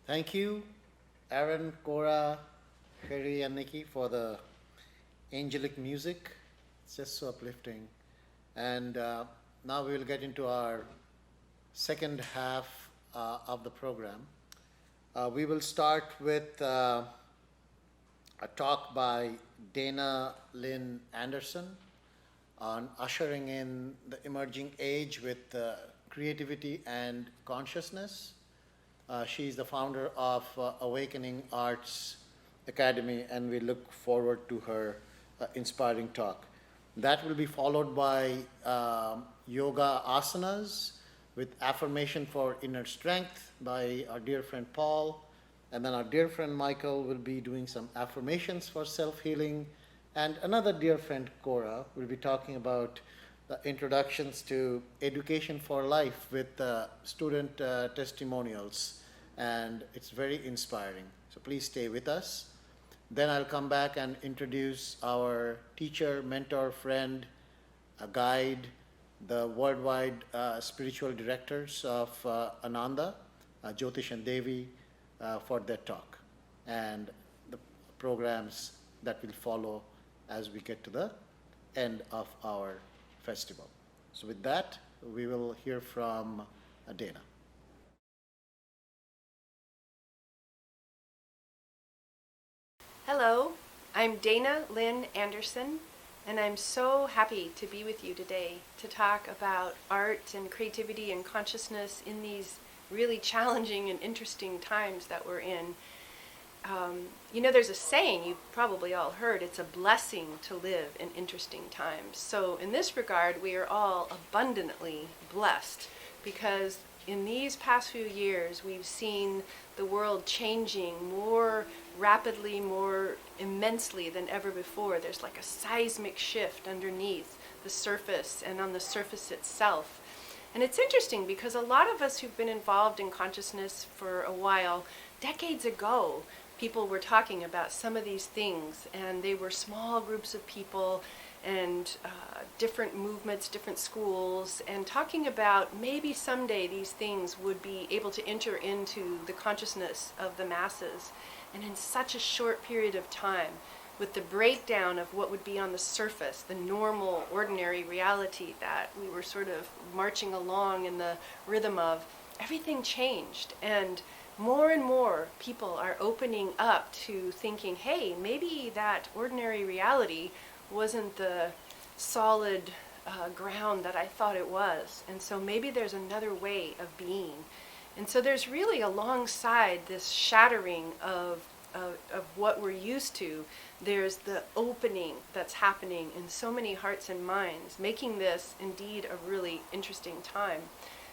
Thank you, Aaron, Cora, Sherry, and Nikki for the angelic music. It's just so uplifting. And now we will get into our second half of the program. We will start with a talk by Dana Lynne Andersen on ushering in the emerging age with creativity and consciousness. She's the founder of Awakening Arts Academy, and we look forward to her inspiring talk. That will be followed by yoga asanas with affirmation for inner strength by our dear friend Paul. And then our dear friend Michael will be doing some affirmations for self-healing. And another dear friend, Cora, will be talking about the introductions to education for life with student testimonials. And it's very inspiring. So please stay with us. Then I'll come back and introduce our teacher, mentor, friend, a guide, the worldwide spiritual directors of Ananda, Jyotish and Devi, for their talk and the programs that will follow as we get to the end of our festival. So with that, we will hear from Dana. Hello, I'm Dana Lynne Andersen, and I'm so happy to be with you today to talk about art and creativity and consciousness in these really challenging and interesting times that we're in. There's a saying you've probably all heard, it's a blessing to live in interesting times. So in this regard, we are all abundantly blessed because in these past few years, we've seen the world changing more rapidly, more immensely than ever before. There's like a seismic shift underneath the surface and on the surface itself. And it's interesting because a lot of us who've been involved in consciousness for a while, decades ago, people were talking about some of these things, and they were small groups of people and different movements, different schools, and talking about maybe someday these things would be able to enter into the consciousness of the masses. And in such a short period of time, with the breakdown of what would be on the surface, the normal, ordinary reality that we were sort of marching along in the rhythm of, everything changed. And more people are opening up to thinking, hey, maybe that ordinary reality wasn't the solid ground that I thought it was. And so maybe there's another way of being. And so there's really, alongside this shattering of what we're used to, there's the opening that's happening in so many hearts and minds, making this indeed a really interesting time.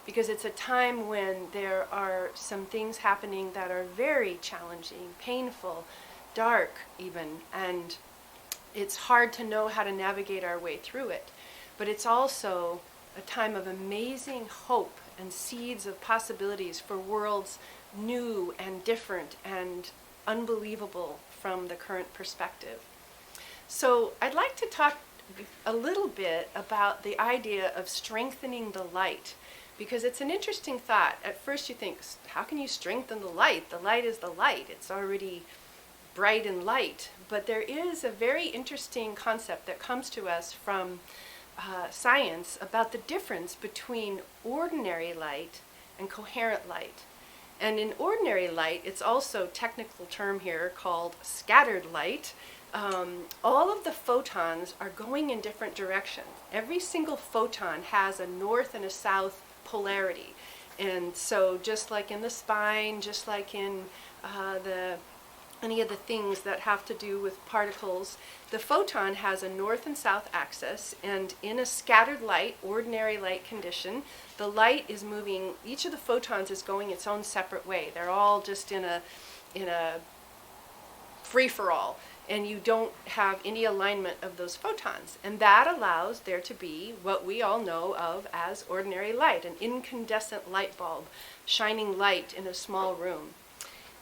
Because it's a time when there are some things happening that are very challenging, painful, dark even, and it's hard to know how to navigate our way through it. But it's also a time of amazing hope and seeds of possibilities for worlds new and different and unbelievable from the current perspective. So I'd like to talk a little bit about the idea of strengthening the light, because it's an interesting thought. At first you think, how can you strengthen the light? The light is the light. It's already bright and light. But there is a very interesting concept that comes to us from science about the difference between ordinary light and coherent light. And in ordinary light, it's also a technical term here called scattered light. All of the photons are going in different directions. Every single photon has a north and a south polarity. And so just like in the spine, just like in any of the things that have to do with particles, the photon has a north and south axis, and in a scattered light, ordinary light condition, the light is moving, each of the photons is going its own separate way. They're all just in a free-for-all, and you don't have any alignment of those photons. And that allows there to be what we all know of as ordinary light, an incandescent light bulb, shining light in a small room.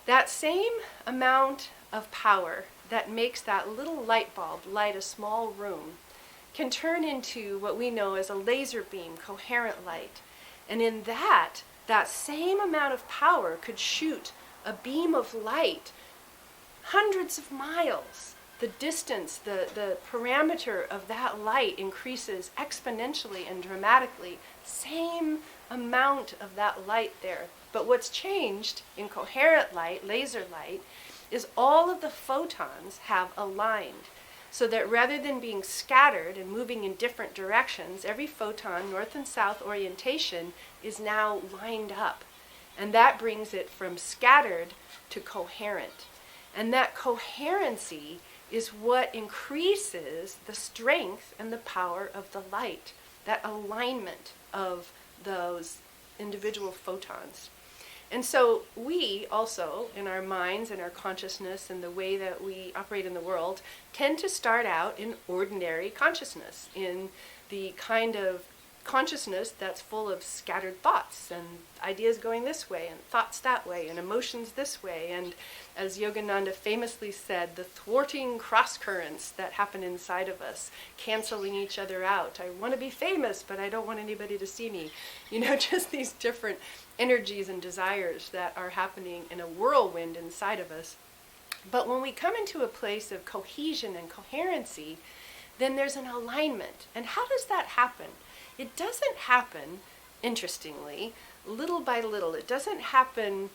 That same amount of power that makes that little light bulb light a small room can turn into what we know as a laser beam, coherent light. And in that same amount of power could shoot a beam of light hundreds of miles, the distance, the parameter of that light increases exponentially and dramatically. Same amount of that light there. But what's changed in coherent light, laser light, is all of the photons have aligned. So that rather than being scattered and moving in different directions, every photon, north and south orientation, is now lined up. And that brings it from scattered to coherent. And that coherency is what increases the strength and the power of the light, that alignment of those individual photons. And so we also, in our minds and our consciousness and the way that we operate in the world, tend to start out in ordinary consciousness, in the kind of consciousness that's full of scattered thoughts and ideas going this way and thoughts that way and emotions this way. And as Yogananda famously said, the thwarting cross currents that happen inside of us, canceling each other out. I want to be famous, but I don't want anybody to see me. Just these different energies and desires that are happening in a whirlwind inside of us. But when we come into a place of cohesion and coherency, then there's an alignment. And how does that happen? It doesn't happen, interestingly, little by little. It doesn't happen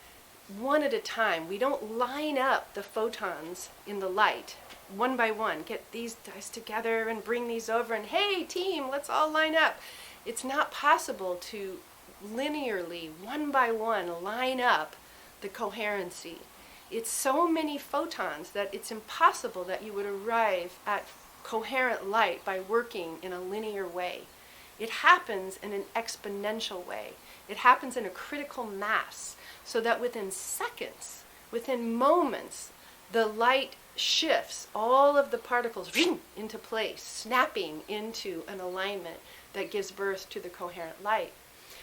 one at a time. We don't line up the photons in the light one by one, get these guys together and bring these over and, hey, team, let's all line up. It's not possible to linearly, one by one, line up the coherency. It's so many photons that it's impossible that you would arrive at coherent light by working in a linear way. It happens in an exponential way. It happens in a critical mass, so that within seconds, within moments, the light shifts all of the particles into place, snapping into an alignment that gives birth to the coherent light.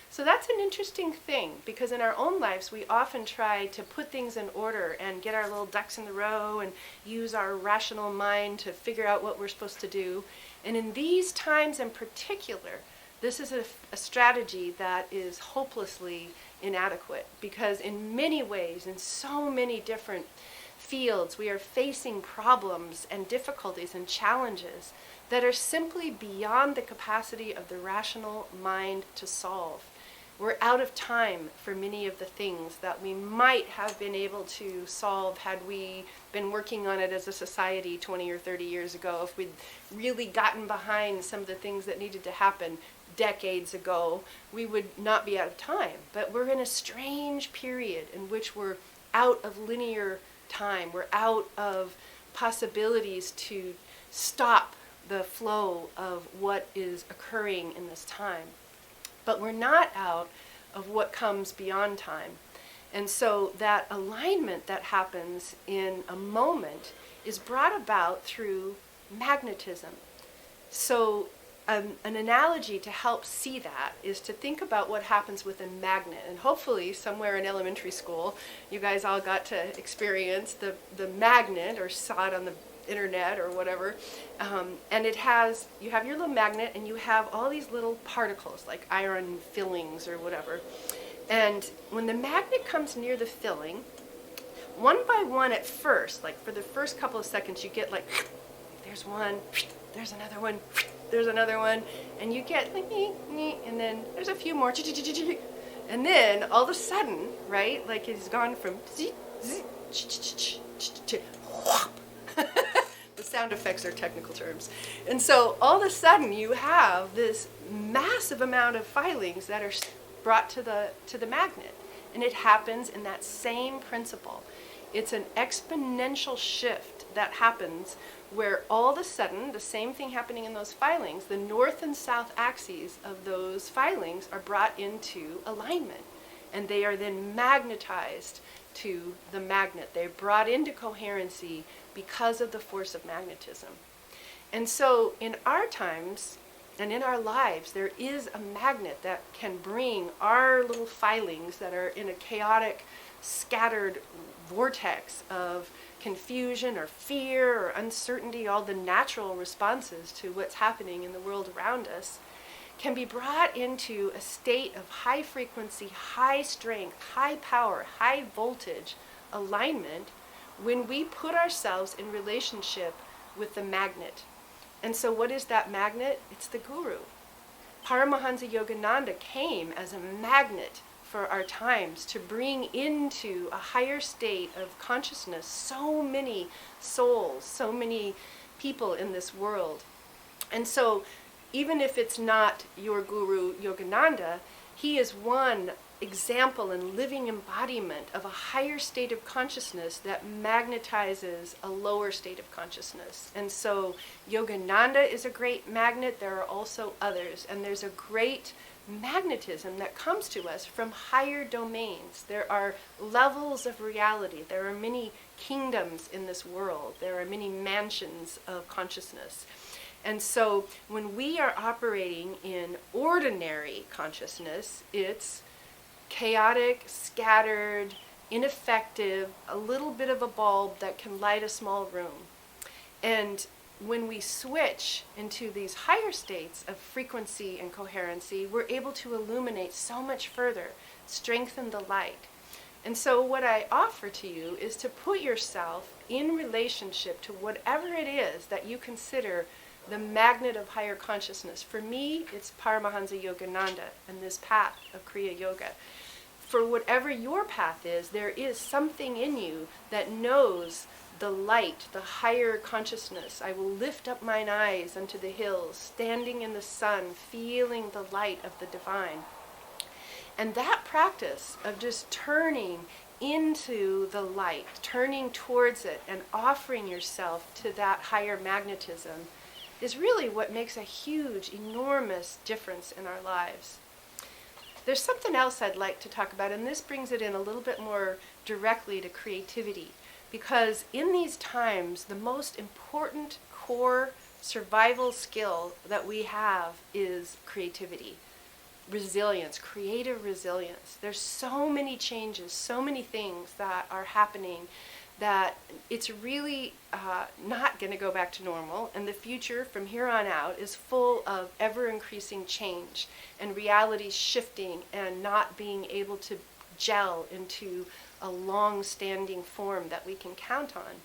So that's an interesting thing, because in our own lives we often try to put things in order and get our little ducks in the row and use our rational mind to figure out what we're supposed to do. And in these times in particular, this is a strategy that is hopelessly inadequate, because in many ways, in so many different fields, we are facing problems and difficulties and challenges that are simply beyond the capacity of the rational mind to solve. We're out of time for many of the things that we might have been able to solve had we been working on it as a society 20 or 30 years ago, if we'd really gotten behind some of the things that needed to happen decades ago, we would not be out of time. But we're in a strange period in which we're out of linear time. We're out of possibilities to stop the flow of what is occurring in this time. But we're not out of what comes beyond time. And so that alignment that happens in a moment is brought about through magnetism. So an analogy to help see that is to think about what happens with a magnet. And hopefully somewhere in elementary school, you guys all got to experience the magnet, or saw it on the internet or whatever. And you have your little magnet, and you have all these little particles, like iron fillings or whatever. And when the magnet comes near the filling, one by one at first, like for the first couple of seconds, you get like, there's one, there's another one, there's another one, and you get like, and then there's a few more, and then all of a sudden, right, like it's gone from to whop. The sound effects are technical terms. And so all of a sudden you have this massive amount of filings that are brought to the magnet. And it happens in that same principle. It's an exponential shift that happens where all of a sudden, the same thing happening in those filings, the north and south axes of those filings are brought into alignment. And they are then magnetized to the magnet. They're brought into coherency because of the force of magnetism. And so in our times and in our lives, there is a magnet that can bring our little filings that are in a chaotic, scattered vortex of confusion or fear or uncertainty, all the natural responses to what's happening in the world around us, can be brought into a state of high frequency, high strength, high power, high voltage alignment when we put ourselves in relationship with the magnet. And so what is that magnet? It's the guru. Paramhansa Yogananda came as a magnet for our times to bring into a higher state of consciousness so many souls, so many people in this world. And so even if it's not your guru Yogananda, he is one example and living embodiment of a higher state of consciousness that magnetizes a lower state of consciousness. And so Yogananda is a great magnet. There are also others. And there's a great magnetism that comes to us from higher domains. There are levels of reality. There are many kingdoms in this world. There are many mansions of consciousness. And so when we are operating in ordinary consciousness, it's chaotic, scattered, ineffective, a little bit of a bulb that can light a small room. And when we switch into these higher states of frequency and coherency, we're able to illuminate so much further, strengthen the light. And so what I offer to you is to put yourself in relationship to whatever it is that you consider the magnet of higher consciousness. For me, it's Paramhansa Yogananda and this path of Kriya Yoga. For whatever your path is, there is something in you that knows the light, the higher consciousness. I will lift up mine eyes unto the hills, standing in the sun, feeling the light of the divine. And that practice of just turning into the light, turning towards it, and offering yourself to that higher magnetism is really what makes a huge, enormous difference in our lives. There's something else I'd like to talk about, and this brings it in a little bit more directly to creativity. Because in these times, the most important core survival skill that we have is creativity, resilience, creative resilience. There's so many changes, so many things that are happening that it's really not going to go back to normal, and the future from here on out is full of ever-increasing change and reality shifting and not being able to gel into a long-standing form that we can count on.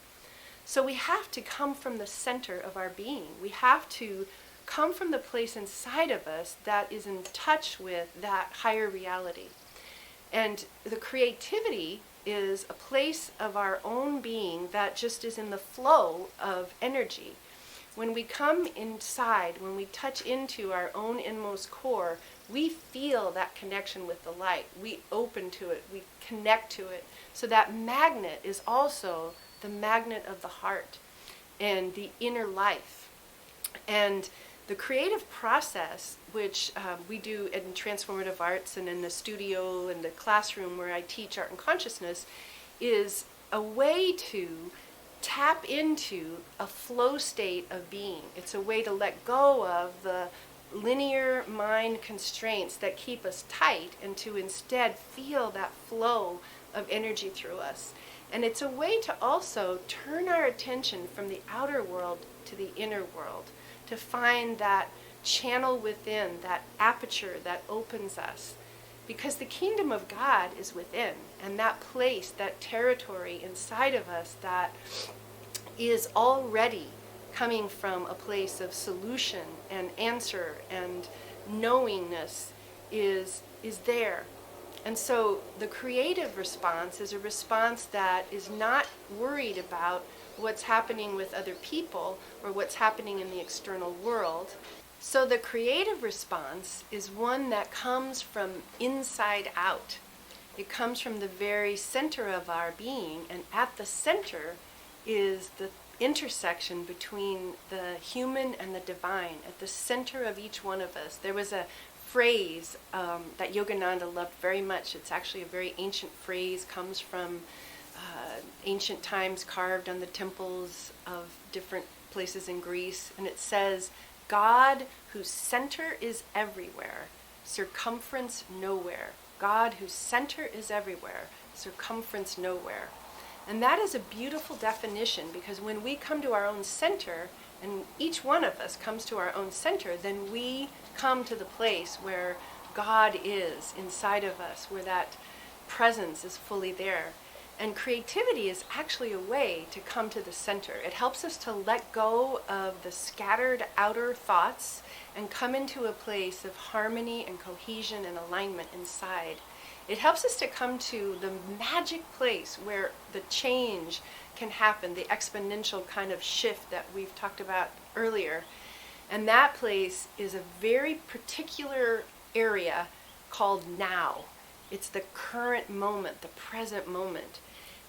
So we have to come from the center of our being. We have to come from the place inside of us that is in touch with that higher reality. And the creativity is a place of our own being that just is in the flow of energy. When we come inside, when we touch into our own inmost core, we feel that connection with the light. We open to it, we connect to it. So that magnet is also the magnet of the heart and the inner life. And the creative process, which we do in transformative arts and in the studio and the classroom where I teach art and consciousness, is a way to tap into a flow state of being. It's a way to let go of the linear mind constraints that keep us tight and to instead feel that flow of energy through us. And it's a way to also turn our attention from the outer world to the inner world, to find that channel within, that aperture that opens us. Because the kingdom of God is within, and that place, that territory inside of us that is already coming from a place of solution and answer and knowingness is there. And so the creative response is a response that is not worried about what's happening with other people or what's happening in the external world. So the creative response is one that comes from inside out. It comes from the very center of our being, and at the center is the intersection between the human and the divine, at the center of each one of us. There was a phrase that Yogananda loved very much. It's actually a very ancient phrase, comes from ancient times, carved on the temples of different places in Greece, and it says, God whose center is everywhere, circumference nowhere. God whose center is everywhere, circumference nowhere. And that is a beautiful definition, because when we come to our own center, and each one of us comes to our own center, then we come to the place where God is inside of us, where that presence is fully there. And creativity is actually a way to come to the center. It helps us to let go of the scattered outer thoughts and come into a place of harmony and cohesion and alignment inside. It helps us to come to the magic place where the change can happen, the exponential kind of shift that we've talked about earlier. And that place is a very particular area called now. It's the current moment, the present moment.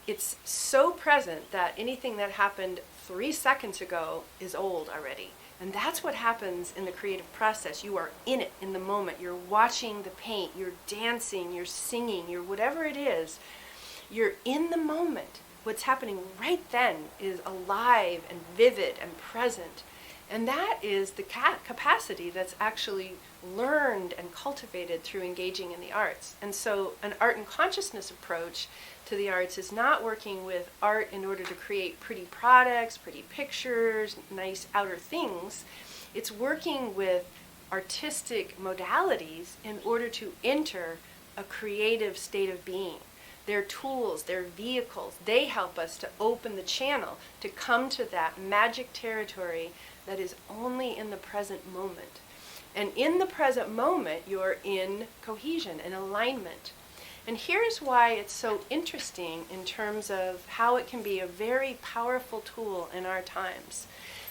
It's so present that anything that happened 3 seconds ago is old already. And that's what happens in the creative process. You are in it in the moment. You're watching the paint, you're dancing, you're singing, you're whatever it is. You're in the moment. What's happening right then is alive and vivid and present. And that is the capacity that's actually learned and cultivated through engaging in the arts. And so an art and consciousness approach to the arts is not working with art in order to create pretty products, pretty pictures, nice outer things. It's working with artistic modalities in order to enter a creative state of being. They're tools, they're vehicles. They help us to open the channel to come to that magic territory that is only in the present moment. And in the present moment, you're in cohesion and alignment. And here's why it's so interesting in terms of how it can be a very powerful tool in our times.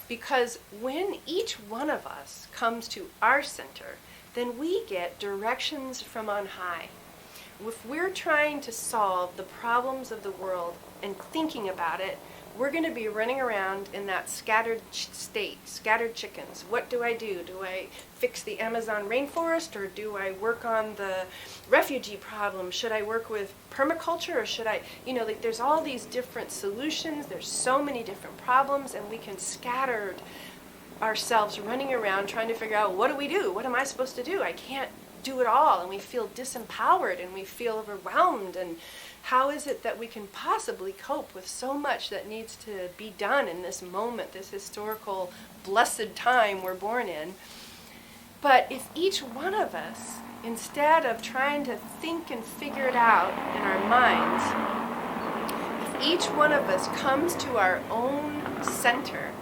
Because when each one of us comes to our center, then we get directions from on high. If we're trying to solve the problems of the world and thinking about it, we're going to be running around in that scattered state, scattered chickens. What do? Do I fix the Amazon rainforest, or do I work on the refugee problem? Should I work with permaculture, or should I, there's all these different solutions. There's so many different problems, and we can scatter ourselves running around trying to figure out, what do we do? What am I supposed to do? I can't do it all, and we feel disempowered, and we feel overwhelmed, and how is it that we can possibly cope with so much that needs to be done in this moment, this historical blessed time we're born in? But if each one of us, instead of trying to think and figure it out in our minds, if each one of us comes to our own center,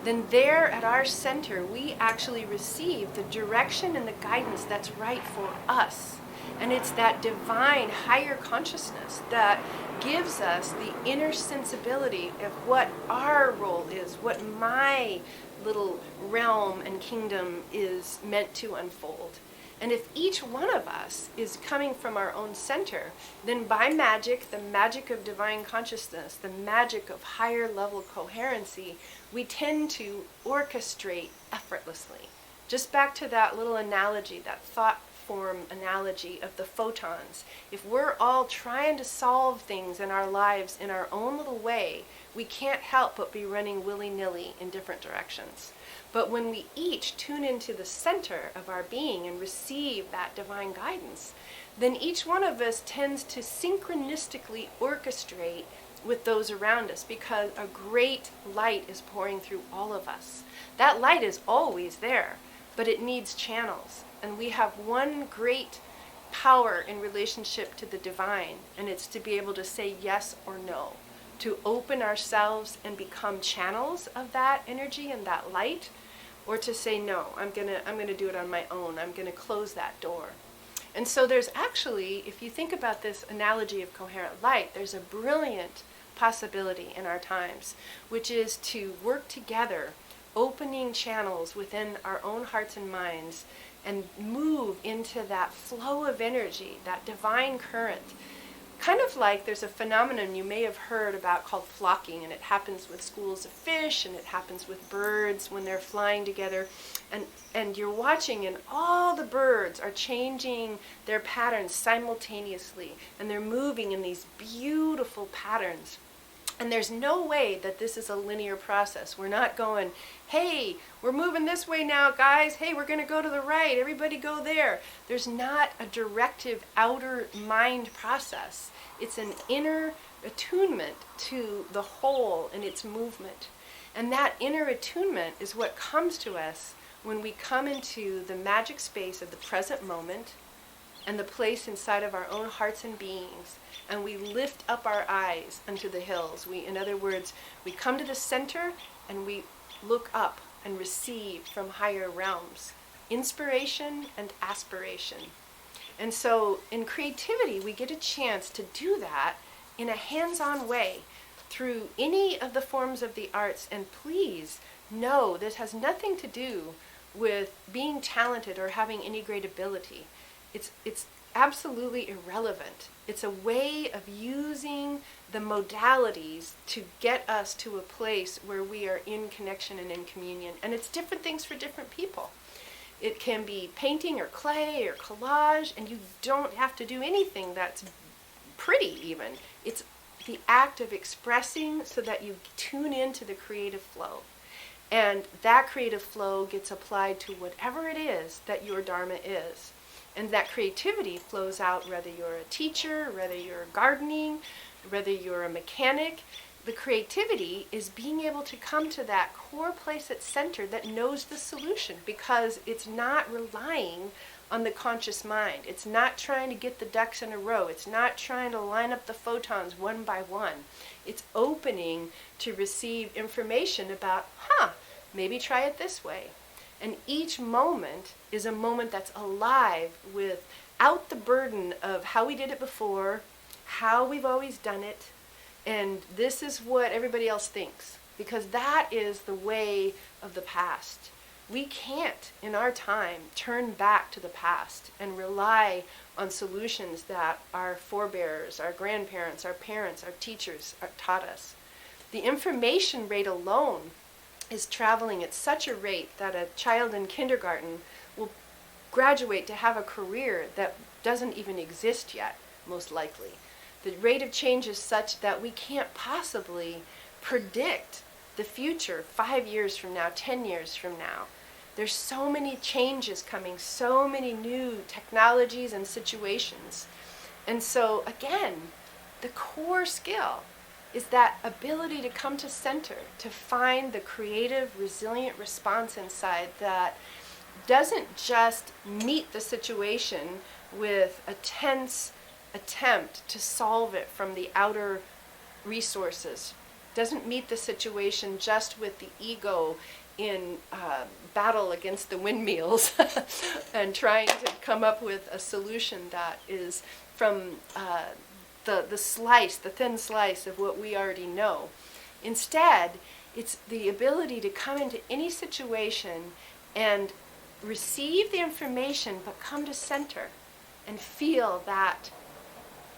then there at our center we actually receive the direction and the guidance that's right for us. And it's that divine higher consciousness that gives us the inner sensibility of what our role is, what my little realm and kingdom is meant to unfold. And if each one of us is coming from our own center, then by magic, the magic of divine consciousness, the magic of higher level coherency, we tend to orchestrate effortlessly. Just back to that little analogy, that thought form analogy of the photons. If we're all trying to solve things in our lives in our own little way, we can't help but be running willy-nilly in different directions. But when we each tune into the center of our being and receive that divine guidance, then each one of us tends to synchronistically orchestrate with those around us, because a great light is pouring through all of us. That light is always there, but it needs channels. And we have one great power in relationship to the divine, and it's to be able to say yes or no, to open ourselves and become channels of that energy and that light, or to say no, I'm gonna do it on my own. I'm gonna close that door. And so there's actually, if you think about this analogy of coherent light, there's a brilliant possibility in our times, which is to work together, opening channels within our own hearts and minds, and move into that flow of energy, that divine current. Kind of like there's a phenomenon you may have heard about called flocking, and it happens with schools of fish, and it happens with birds when they're flying together. And you're watching, and all the birds are changing their patterns simultaneously, and they're moving in these beautiful patterns. And there's no way that this is a linear process. We're not going, hey, we're moving this way now, guys. Hey, we're going to go to the right. Everybody go there. There's not a directive outer mind process. It's an inner attunement to the whole and its movement. And that inner attunement is what comes to us when we come into the magic space of the present moment, and the place inside of our own hearts and beings, and we lift up our eyes unto the hills. In other words, we come to the center and we look up and receive from higher realms inspiration and aspiration. And so in creativity, we get a chance to do that in a hands-on way through any of the forms of the arts. And please know this has nothing to do with being talented or having any great ability. It's absolutely irrelevant. It's a way of using the modalities to get us to a place where we are in connection and in communion. And it's different things for different people. It can be painting or clay or collage, and you don't have to do anything that's pretty even. It's the act of expressing so that you tune into the creative flow. And that creative flow gets applied to whatever it is that your dharma is. And that creativity flows out whether you're a teacher, whether you're gardening, whether you're a mechanic. The creativity is being able to come to that core place at center that knows the solution, because it's not relying on the conscious mind. It's not trying to get the ducks in a row. It's not trying to line up the photons one by one. It's opening to receive information about, maybe try it this way. And each moment is a moment that's alive without the burden of how we did it before, how we've always done it, and this is what everybody else thinks. Because that is the way of the past. We can't, in our time, turn back to the past and rely on solutions that our forebears, our grandparents, our parents, our teachers taught us. The information rate alone is traveling at such a rate that a child in kindergarten will graduate to have a career that doesn't even exist yet, most likely. The rate of change is such that we can't possibly predict the future 5 years from now, 10 years from now. There's so many changes coming, so many new technologies and situations. And so, again, the core skill is that ability to come to center, to find the creative, resilient response inside that doesn't just meet the situation with a tense attempt to solve it from the outer resources, doesn't meet the situation just with the ego in battle against the windmills and trying to come up with a solution that is from the thin slice of what we already know. Instead, it's the ability to come into any situation and receive the information, but come to center and feel that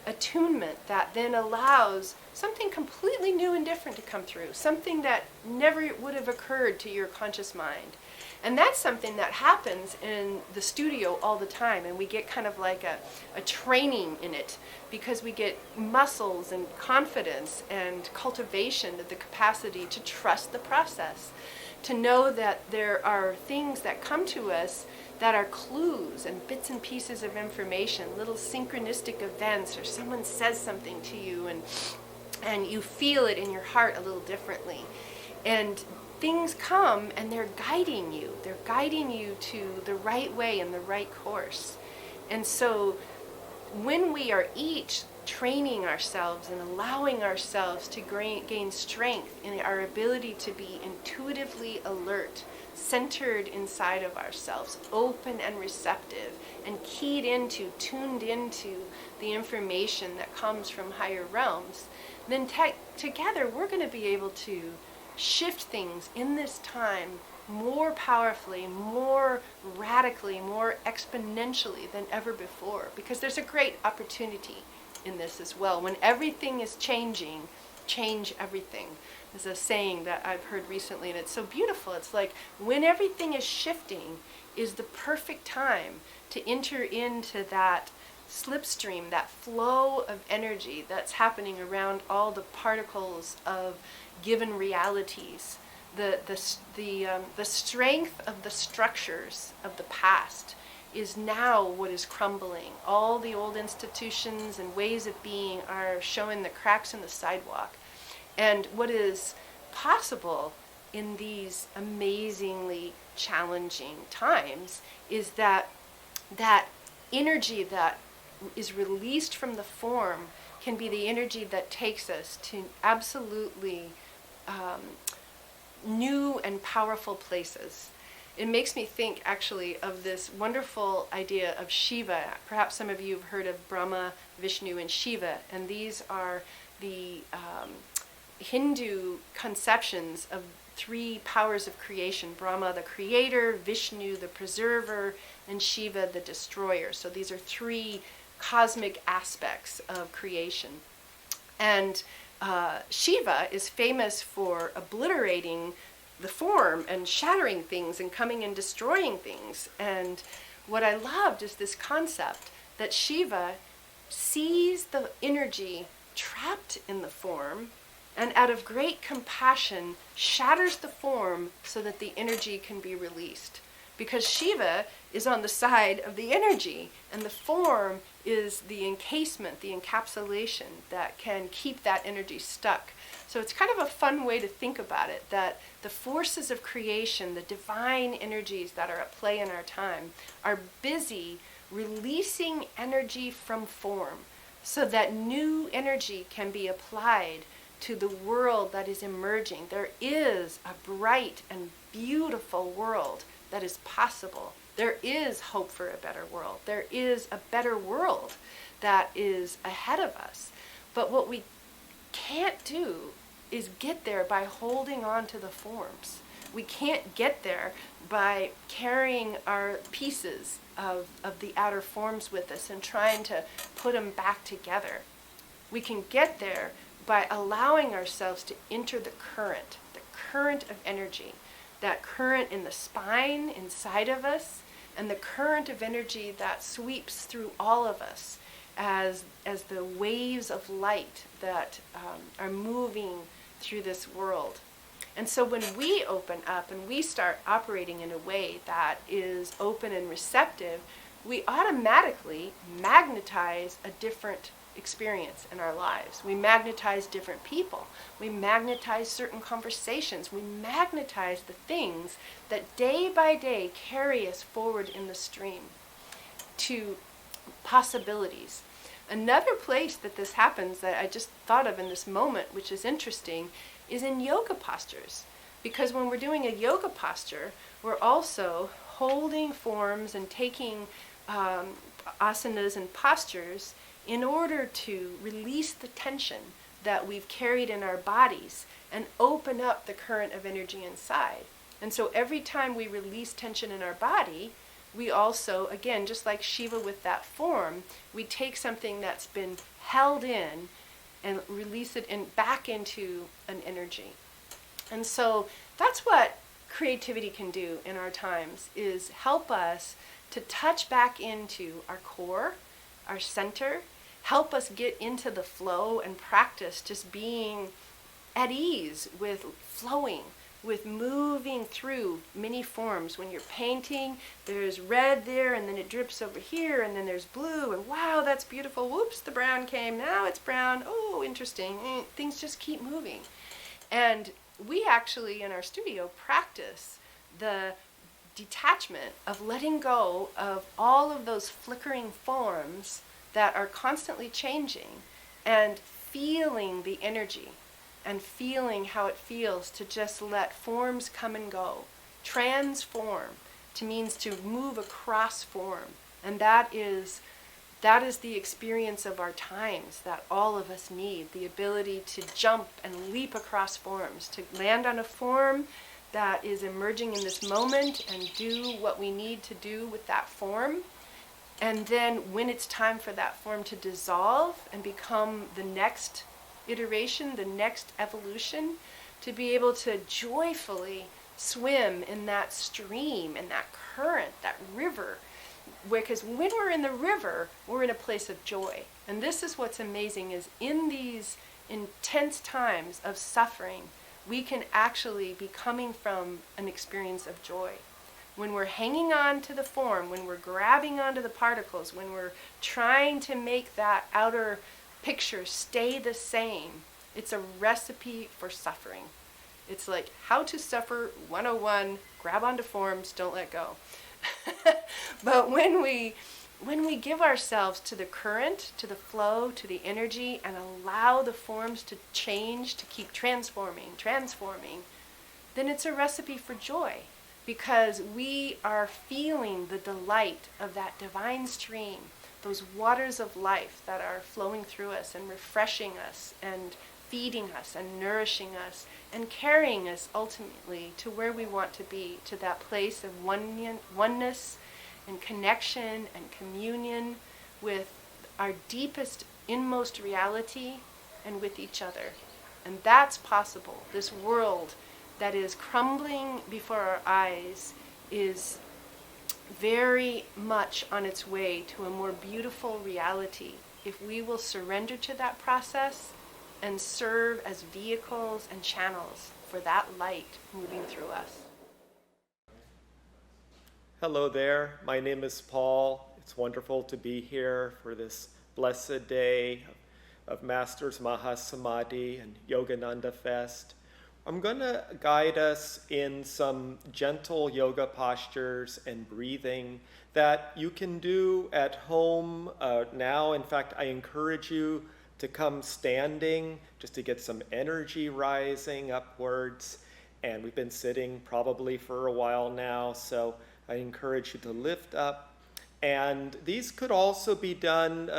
attunement that then allows something completely new and different to come through, something that never would have occurred to your conscious mind. And that's something that happens in the studio all the time, and we get kind of like a training in it, because we get muscles and confidence and cultivation of the capacity to trust the process, to know that there are things that come to us that are clues and bits and pieces of information, little synchronistic events, or someone says something to you and you feel it in your heart a little differently. And things come and they're guiding you. They're guiding you to the right way and the right course. And so when we are each training ourselves and allowing ourselves to gain strength in our ability to be intuitively alert, centered inside of ourselves, open and receptive, and keyed into, tuned into the information that comes from higher realms, then together we're going to be able to shift things in this time more powerfully, more radically, more exponentially than ever before, because there's a great opportunity in this as well. When everything is changing, change everything. There's a saying that I've heard recently, and it's so beautiful. It's like, when everything is shifting is the perfect time to enter into that slipstream, that flow of energy that's happening around all the particles of given realities. The strength of the structures of the past is now what is crumbling. All the old institutions and ways of being are showing the cracks in the sidewalk. And what is possible in these amazingly challenging times is that energy that is released from the form can be the energy that takes us to absolutely new and powerful places. It makes me think actually of this wonderful idea of Shiva. Perhaps some of you have heard of Brahma, Vishnu, and Shiva, and these are the Hindu conceptions of three powers of creation: Brahma, the creator; Vishnu, the preserver; and Shiva, the destroyer. So these are three cosmic aspects of creation. And Shiva is famous for obliterating the form and shattering things and coming and destroying things. And what I loved is this concept that Shiva sees the energy trapped in the form and out of great compassion shatters the form so that the energy can be released. Because Shiva is on the side of the energy, and the form is the encasement, the encapsulation that can keep that energy stuck. So it's kind of a fun way to think about it, that the forces of creation, the divine energies that are at play in our time, are busy releasing energy from form so that new energy can be applied to the world that is emerging. There is a bright and beautiful world that is possible. There is hope for a better world. There is a better world that is ahead of us. But what we can't do is get there by holding on to the forms. We can't get there by carrying our pieces of the outer forms with us and trying to put them back together. We can get there by allowing ourselves to enter the current of energy, that current in the spine inside of us, and the current of energy that sweeps through all of us as the waves of light that are moving through this world. And so when we open up and we start operating in a way that is open and receptive, we automatically magnetize a different experience in our lives. We magnetize different people. We magnetize certain conversations. We magnetize the things that day by day carry us forward in the stream to possibilities. Another place that this happens that I just thought of in this moment, which is interesting, is in yoga postures. Because when we're doing a yoga posture, we're also holding forms and taking asanas and postures in order to release the tension that we've carried in our bodies and open up the current of energy inside. And so every time we release tension in our body, we also, again, just like Shiva with that form, we take something that's been held in and release it back into an energy. And so that's what creativity can do in our times, is help us to touch back into our core, our center, help us get into the flow and practice just being at ease with flowing, with moving through many forms. When you're painting, there's red there, and then it drips over here, and then there's blue, and wow, that's beautiful. Whoops, the brown came, now it's brown. Oh, interesting. Things just keep moving. And we actually, in our studio, practice the detachment of letting go of all of those flickering forms that are constantly changing, and feeling the energy and feeling how it feels to just let forms come and go. Transform means to move across form. And that is the experience of our times that all of us need, the ability to jump and leap across forms, to land on a form that is emerging in this moment and do what we need to do with that form. And then when it's time for that form to dissolve and become the next iteration, the next evolution, to be able to joyfully swim in that stream, in that current, that river. Because when we're in the river, we're in a place of joy. And this is what's amazing, is in these intense times of suffering, we can actually be coming from an experience of joy. When we're hanging on to the form, when we're grabbing onto the particles, when we're trying to make that outer picture stay the same, it's a recipe for suffering. It's like how to suffer 101, grab onto forms, don't let go. But when we when we give ourselves to the current, to the flow, to the energy, and allow the forms to change, to keep transforming, then it's a recipe for joy, because we are feeling the delight of that divine stream, those waters of life that are flowing through us and refreshing us and feeding us and nourishing us and carrying us ultimately to where we want to be, to that place of oneness and connection and communion with our deepest, inmost reality and with each other. And that's possible. This world that is crumbling before our eyes is very much on its way to a more beautiful reality if we will surrender to that process and serve as vehicles and channels for that light moving through us. Hello there, my name is Paul. It's wonderful to be here for this blessed day of Masters Mahasamadhi and Yogananda Fest. I'm going to guide us in some gentle yoga postures and breathing that you can do at home now. In fact, I encourage you to come standing just to get some energy rising upwards. And we've been sitting probably for a while now, so I encourage you to lift up. And these could also be done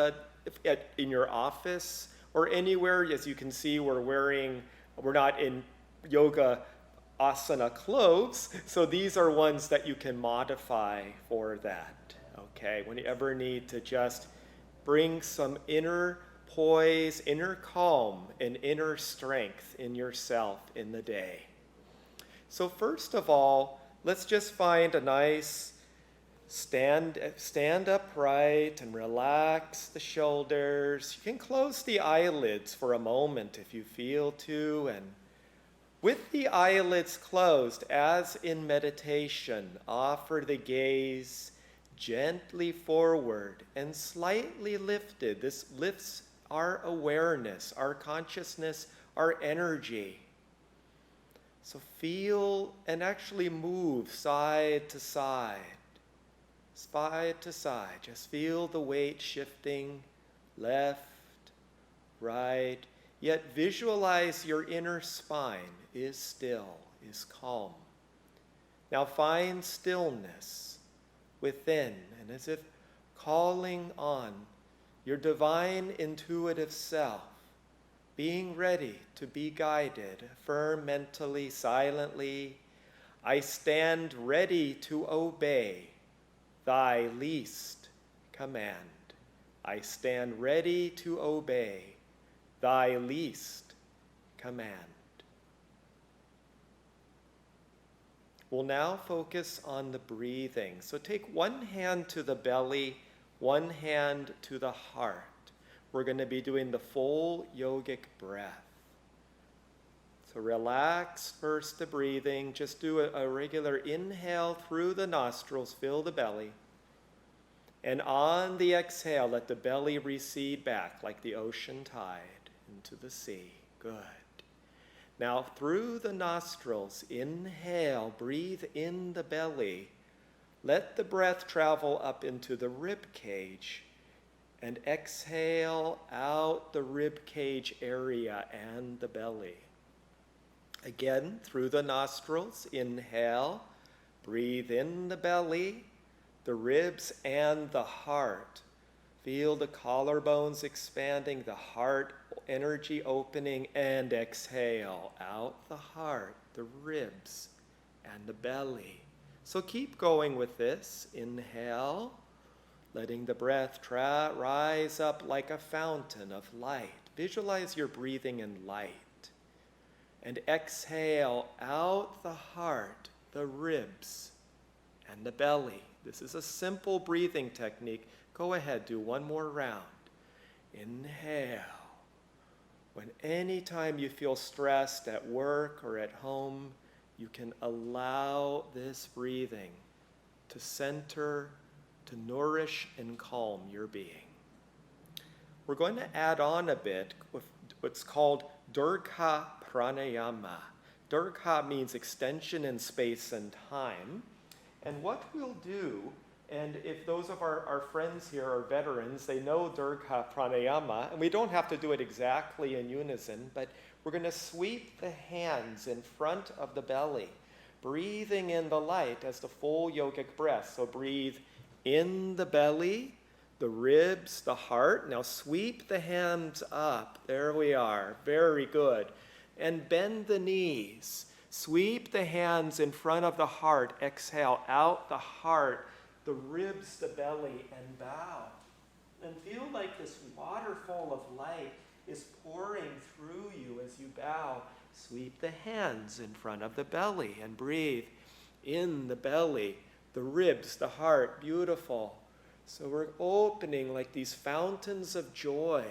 in your office or anywhere. As you can see, we're not in yoga asana clothes, so these are ones that you can modify for that, okay? When you ever need to just bring some inner poise, inner calm, and inner strength in yourself in the day. So first of all, let's just find a nice stand upright and relax the shoulders. You can close the eyelids for a moment if you feel to, and with the eyelids closed, as in meditation, offer the gaze gently forward and slightly lifted. This lifts our awareness, our consciousness, our energy. So feel and actually move side to side. Side to side. Just feel the weight shifting left, right. Yet visualize your inner spine is still, is calm. Now find stillness within, and as if calling on your divine intuitive self, being ready to be guided, affirm mentally, silently, I stand ready to obey thy least command. I stand ready to obey thy least command. We'll now focus on the breathing. So take one hand to the belly, one hand to the heart. We're going to be doing the full yogic breath. So relax first the breathing. Just do a regular inhale through the nostrils, fill the belly. And on the exhale, let the belly recede back like the ocean tide into the sea. Good. Now through the nostrils, inhale, breathe in the belly. Let the breath travel up into the rib cage and exhale out the rib cage area and the belly. Again, through the nostrils, inhale, breathe in the belly, the ribs and the heart. Feel the collarbones expanding, the heart energy opening, and exhale out the heart, the ribs, and the belly. So keep going with this. Inhale, letting the breath rise up like a fountain of light. Visualize your breathing in light. And exhale out the heart, the ribs, and the belly. This is a simple breathing technique. Go ahead, do one more round. Inhale. When anytime you feel stressed at work or at home, you can allow this breathing to center, to nourish and calm your being. We're going to add on a bit with what's called Durkha Pranayama. Durkha means extension in space and time. And what we'll do And if those of our friends here are veterans, they know Durkha Pranayama, and we don't have to do it exactly in unison, but we're going to sweep the hands in front of the belly, breathing in the light as the full yogic breath. So breathe in the belly, the ribs, the heart. Now sweep the hands up. There we are. Very good. And bend the knees. Sweep the hands in front of the heart. Exhale out the heart, the ribs, the belly, and bow. And feel like this waterfall of light is pouring through you as you bow. Sweep the hands in front of the belly and breathe in the belly, the ribs, the heart. Beautiful. So we're opening like these fountains of joy.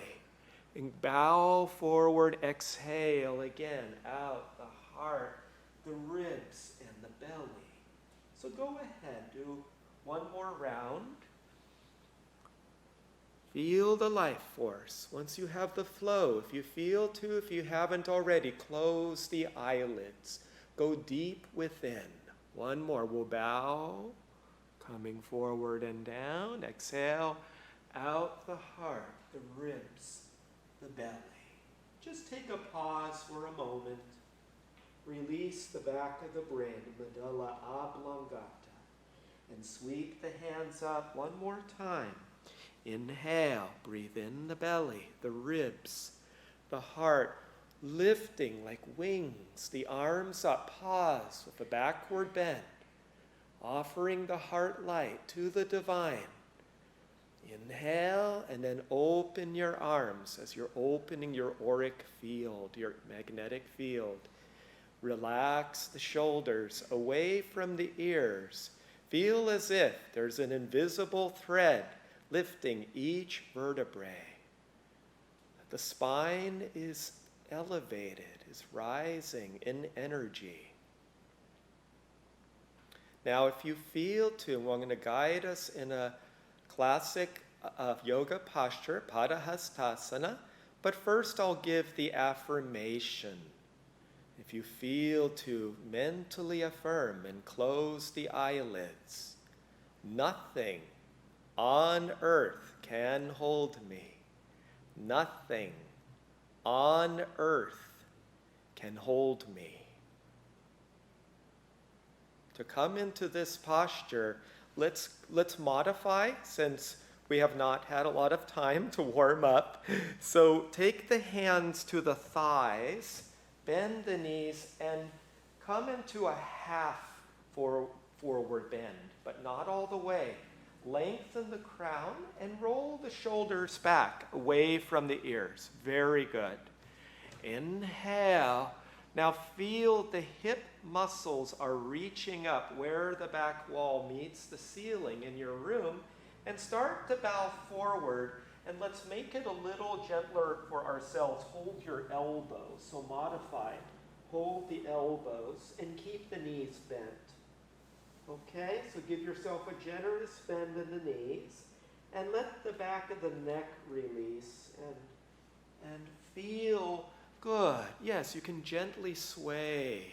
And bow forward, exhale again, out the heart, the ribs, and the belly. So go ahead, do one more round. Feel the life force. Once you have the flow, if you feel to, if you haven't already, close the eyelids. Go deep within. One more. We'll bow, coming forward and down. Exhale, out the heart, the ribs, the belly. Just take a pause for a moment. Release the back of the brain, medulla oblongata, and sweep the hands up one more time. Inhale, breathe in the belly, the ribs, the heart, lifting like wings, the arms up, pause with a backward bend, offering the heart light to the divine. Inhale, and then open your arms as you're opening your auric field, your magnetic field. Relax the shoulders away from the ears. Feel as if there's an invisible thread lifting each vertebrae. The spine is elevated, is rising in energy. Now, if you feel to, I'm going to guide us in a classic yoga posture, Pada Hastasana, but first I'll give the affirmation. If you feel to mentally affirm and close the eyelids, nothing on earth can hold me. Nothing on earth can hold me. To come into this posture, let's modify, since we have not had a lot of time to warm up. So take the hands to the thighs, bend the knees, and come into a half forward bend, but not all the way. Lengthen the crown and roll the shoulders back away from the ears. Very good. Inhale. Now feel the hip muscles are reaching up where the back wall meets the ceiling in your room, and start to bow forward. And let's make it a little gentler for ourselves. Hold your elbows. So modify. Hold the elbows and keep the knees bent. Okay, so give yourself a generous bend in the knees, and let the back of the neck release, and feel good. Yes, you can gently sway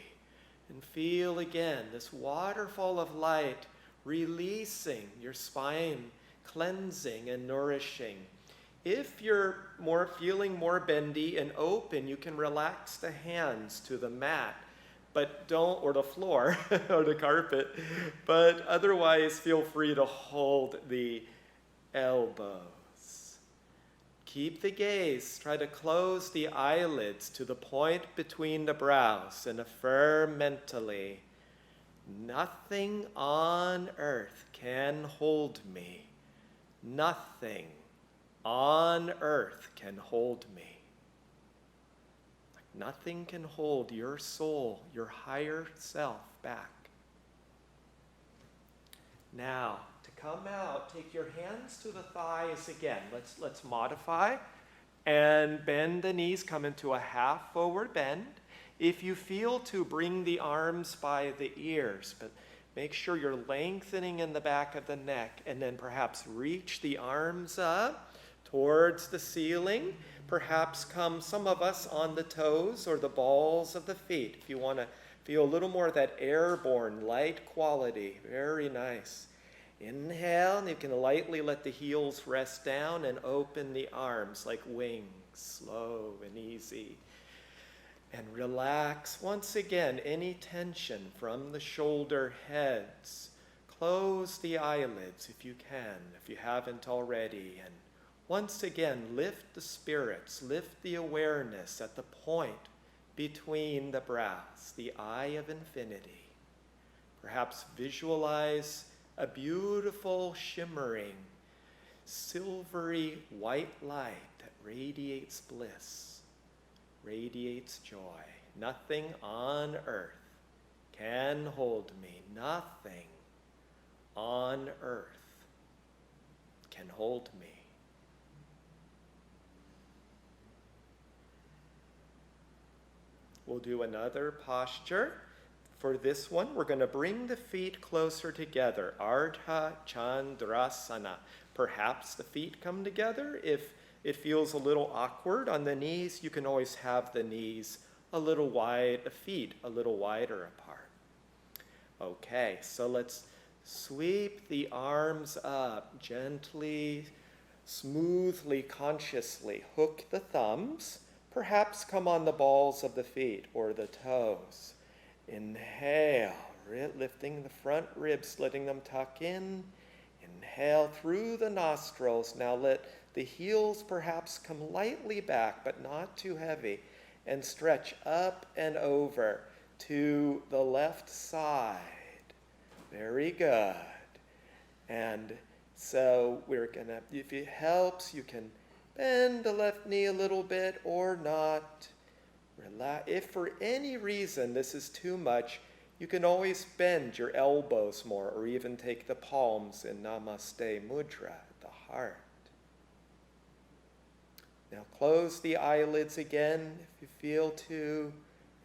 and feel again this waterfall of light releasing your spine, cleansing and nourishing. If you're feeling more bendy and open, you can relax the hands to the mat, but don't, or the floor, or the carpet, but otherwise feel free to hold the elbows. Keep the gaze, try to close the eyelids to the point between the brows and affirm mentally, nothing on earth can hold me. Nothing on earth can hold me. Nothing can hold your soul, your higher self back. Now, to come out, take your hands to the thighs again. Let's modify and bend the knees, come into a half forward bend. If you feel to, bring the arms by the ears, but make sure you're lengthening in the back of the neck, and then perhaps reach the arms up towards the ceiling. Perhaps come, some of us, on the toes or the balls of the feet. If you want to feel a little more of that airborne light quality, very nice. Inhale, and you can lightly let the heels rest down and open the arms like wings, slow and easy. And relax once again any tension from the shoulder heads. Close the eyelids if you can, if you haven't already. And once again, lift the spirits, lift the awareness at the point between the brows, the eye of infinity. Perhaps visualize a beautiful, shimmering, silvery white light that radiates bliss, radiates joy. Nothing on earth can hold me. Nothing on earth can hold me. We'll do another posture. For this one, we're going to bring the feet closer together. Artha Chandrasana. Perhaps the feet come together. If it feels a little awkward on the knees, you can always have the knees a little wide, the feet a little wider apart. Okay, so let's sweep the arms up gently, smoothly, consciously. Hook the thumbs. Perhaps come on the balls of the feet or the toes. Inhale, lifting the front ribs, letting them tuck in. Inhale through the nostrils. Now let the heels perhaps come lightly back, but not too heavy. And stretch up and over to the left side. Very good. And so we're gonna, if it helps, you can bend the left knee a little bit or not. Relax. If for any reason this is too much, you can always bend your elbows more or even take the palms in Namaste Mudra at the heart. Now close the eyelids again if you feel to.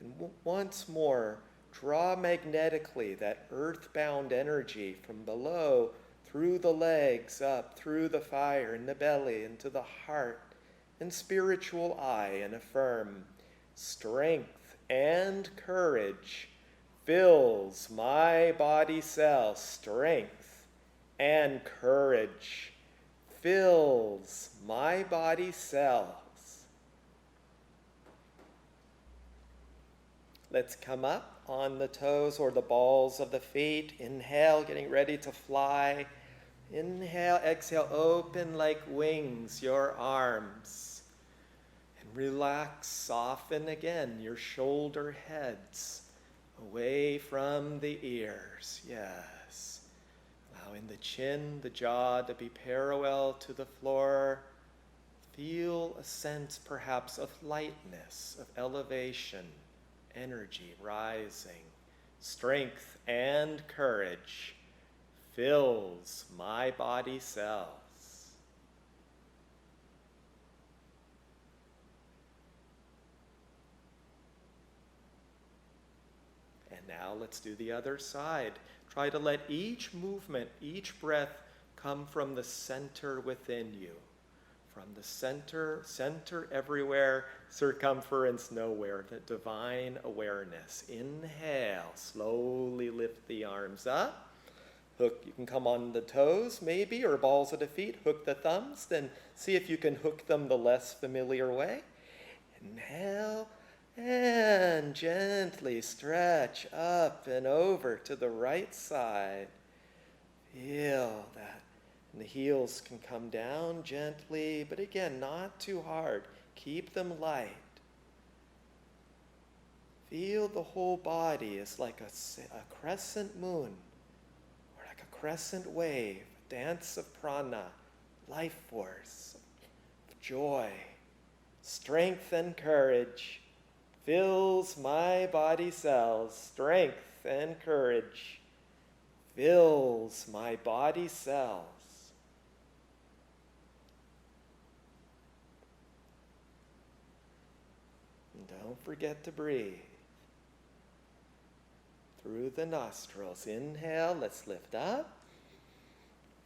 And once more, draw magnetically that earthbound energy from below through the legs, up through the fire in the belly, into the heart and spiritual eye, and affirm, strength and courage fills my body cells. Strength and courage fills my body cells. Let's come up on the toes or the balls of the feet. Inhale, getting ready to fly. Inhale, exhale, open like wings your arms. And relax, soften again your shoulder heads away from the ears. Yes. Allowing the chin, the jaw to be parallel to the floor. Feel a sense perhaps of lightness, of elevation, energy rising. Strength and courage fills my body cells. And now let's do the other side. Try to let each movement, each breath come from the center within you. From the center everywhere, circumference nowhere, the divine awareness. Inhale, slowly lift the arms up. Hook, you can come on the toes maybe, or balls of the feet. Hook the thumbs, then see if you can hook them the less familiar way. Inhale, and gently stretch up and over to the right side. Feel that. And the heels can come down gently, but again, not too hard. Keep them light. Feel the whole body is like a crescent moon, or like a crescent wave, a dance of prana, life force, joy, strength and courage fills my body cells. Strength and courage fills my body cells. And don't forget to breathe. Through the nostrils. Inhale, let's lift up.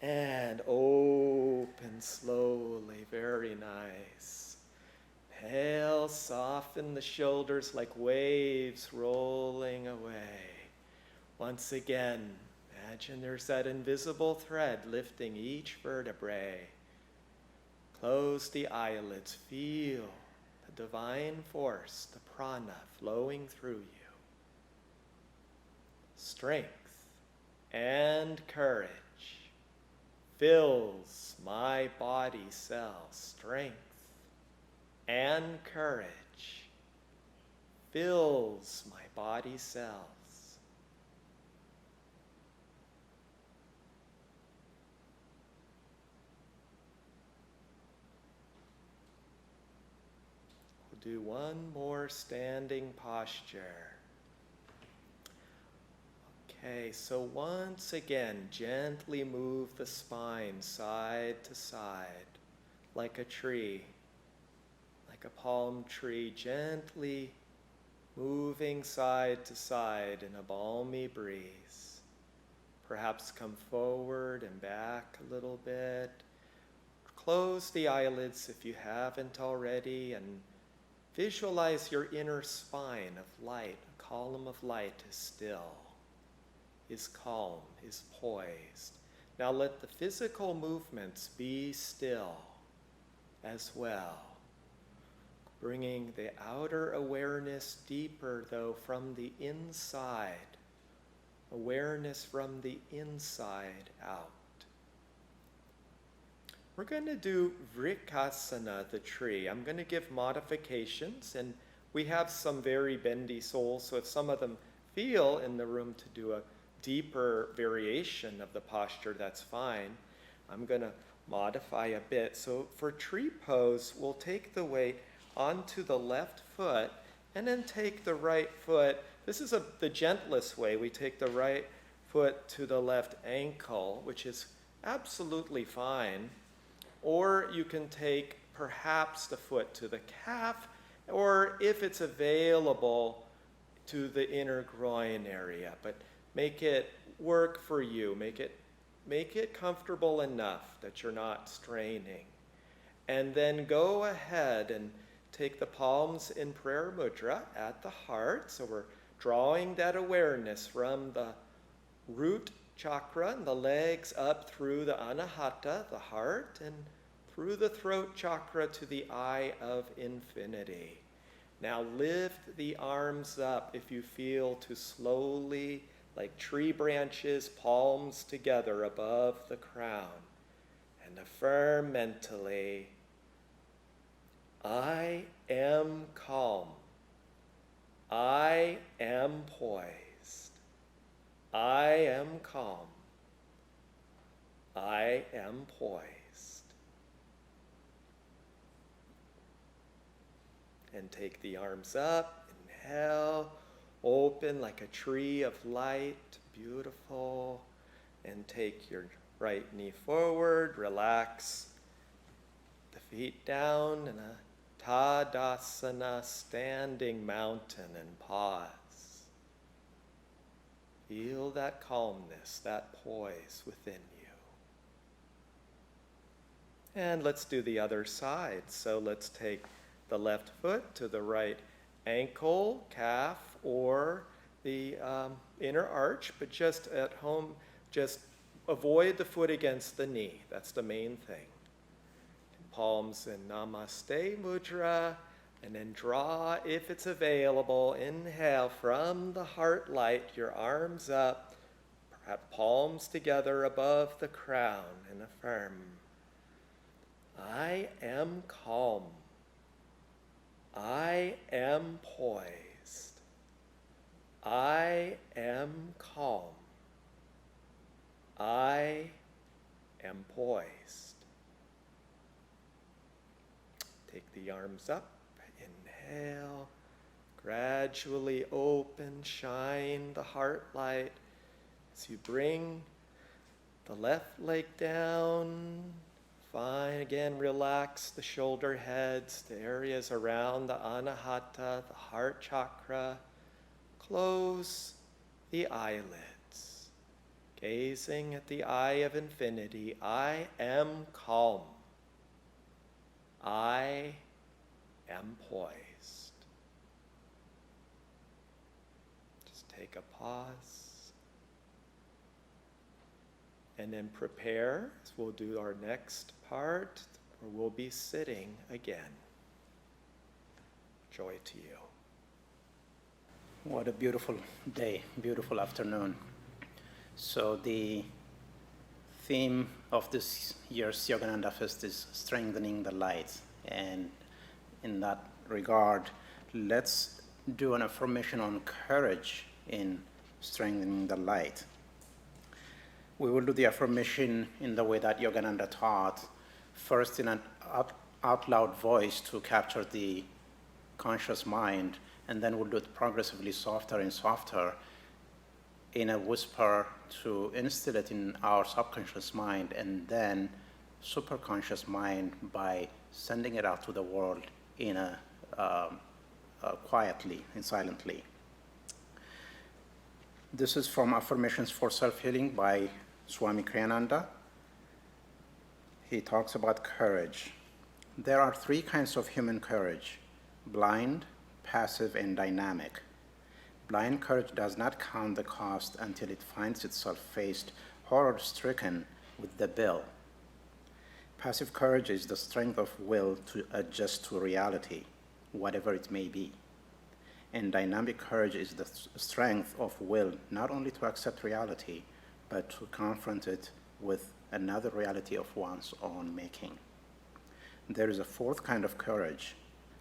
And open slowly, very nice. Inhale, soften the shoulders like waves rolling away. Once again, Imagine there's that invisible thread lifting each vertebrae. Close the eyelids. Feel the divine force, the prana flowing through you. Strength and courage fills my body cells. Strength and courage fills my body cells. We'll do one more standing posture. Okay, so once again, gently move the spine side to side, like a tree, like a palm tree, gently moving side to side in a balmy breeze. Perhaps come forward and back a little bit. Close the eyelids if you haven't already, and visualize your inner spine of light. A column of light is still, is calm, is poised. Now let the physical movements be still as well. Bringing the outer awareness deeper, though, from the inside. Awareness from the inside out. We're going to do Vrikasana the Tree. I'm going to give modifications, and we have some very bendy souls, so if some of them feel in the room to do a deeper variation of the posture, that's fine. I'm going to modify a bit. So for tree pose, we'll take the weight onto the left foot and then take the right foot. This is the gentlest way. We take the right foot to the left ankle, which is absolutely fine. Or you can take perhaps the foot to the calf, or if it's available, to the inner groin area. But make it work for you. Make it comfortable enough that you're not straining. And then go ahead and take the palms in prayer mudra at the heart. So we're drawing that awareness from the root chakra and the legs up through the anahata, the heart, and through the throat chakra to the eye of infinity. Now lift the arms up if you feel to slowly, like tree branches, palms together above the crown. And affirm mentally, I am calm. I am poised. I am calm. I am poised. And take the arms up, inhale, open like a tree of light, beautiful. And take your right knee forward, relax the feet down in a Tadasana, standing mountain, and pause. Feel that calmness, that poise within you. And let's do the other side. So let's take the left foot to the right ankle, calf, or the inner arch, but just at home, just avoid the foot against the knee. That's the main thing. Palms in Namaste Mudra, and then draw, if it's available, inhale from the heart light, your arms up, perhaps palms together above the crown, and affirm, I am calm. I am poised. I am calm. I am poised. Take the arms up, inhale, gradually open, shine the heart light as you bring the left leg down. Fine, again, relax the shoulder heads, the areas around the anahata, the heart chakra. Close the eyelids, gazing at the eye of infinity. I am calm. I am poised. Just take a pause. and then prepare. So we'll do our next part, where we'll be sitting again. Joy to you. What a beautiful day, beautiful afternoon. So the theme of this year's Yogananda Fest is strengthening the light. And in that regard, let's do an affirmation on courage in strengthening the light. We will do the affirmation in the way that Yogananda taught, first in an out loud voice to capture the conscious mind, and then we'll do it progressively softer and softer in a whisper to instill it in our subconscious mind, and then superconscious mind by sending it out to the world in quietly and silently. This is from Affirmations for Self-Healing by Swami Kriyananda. He talks about courage. There are three kinds of human courage: blind, passive, and dynamic. Blind courage does not count the cost until it finds itself faced horror-stricken with the bill. Passive courage is the strength of will to adjust to reality, whatever it may be. And dynamic courage is the strength of will not only to accept reality, but to confront it with another reality of one's own making. There is a fourth kind of courage,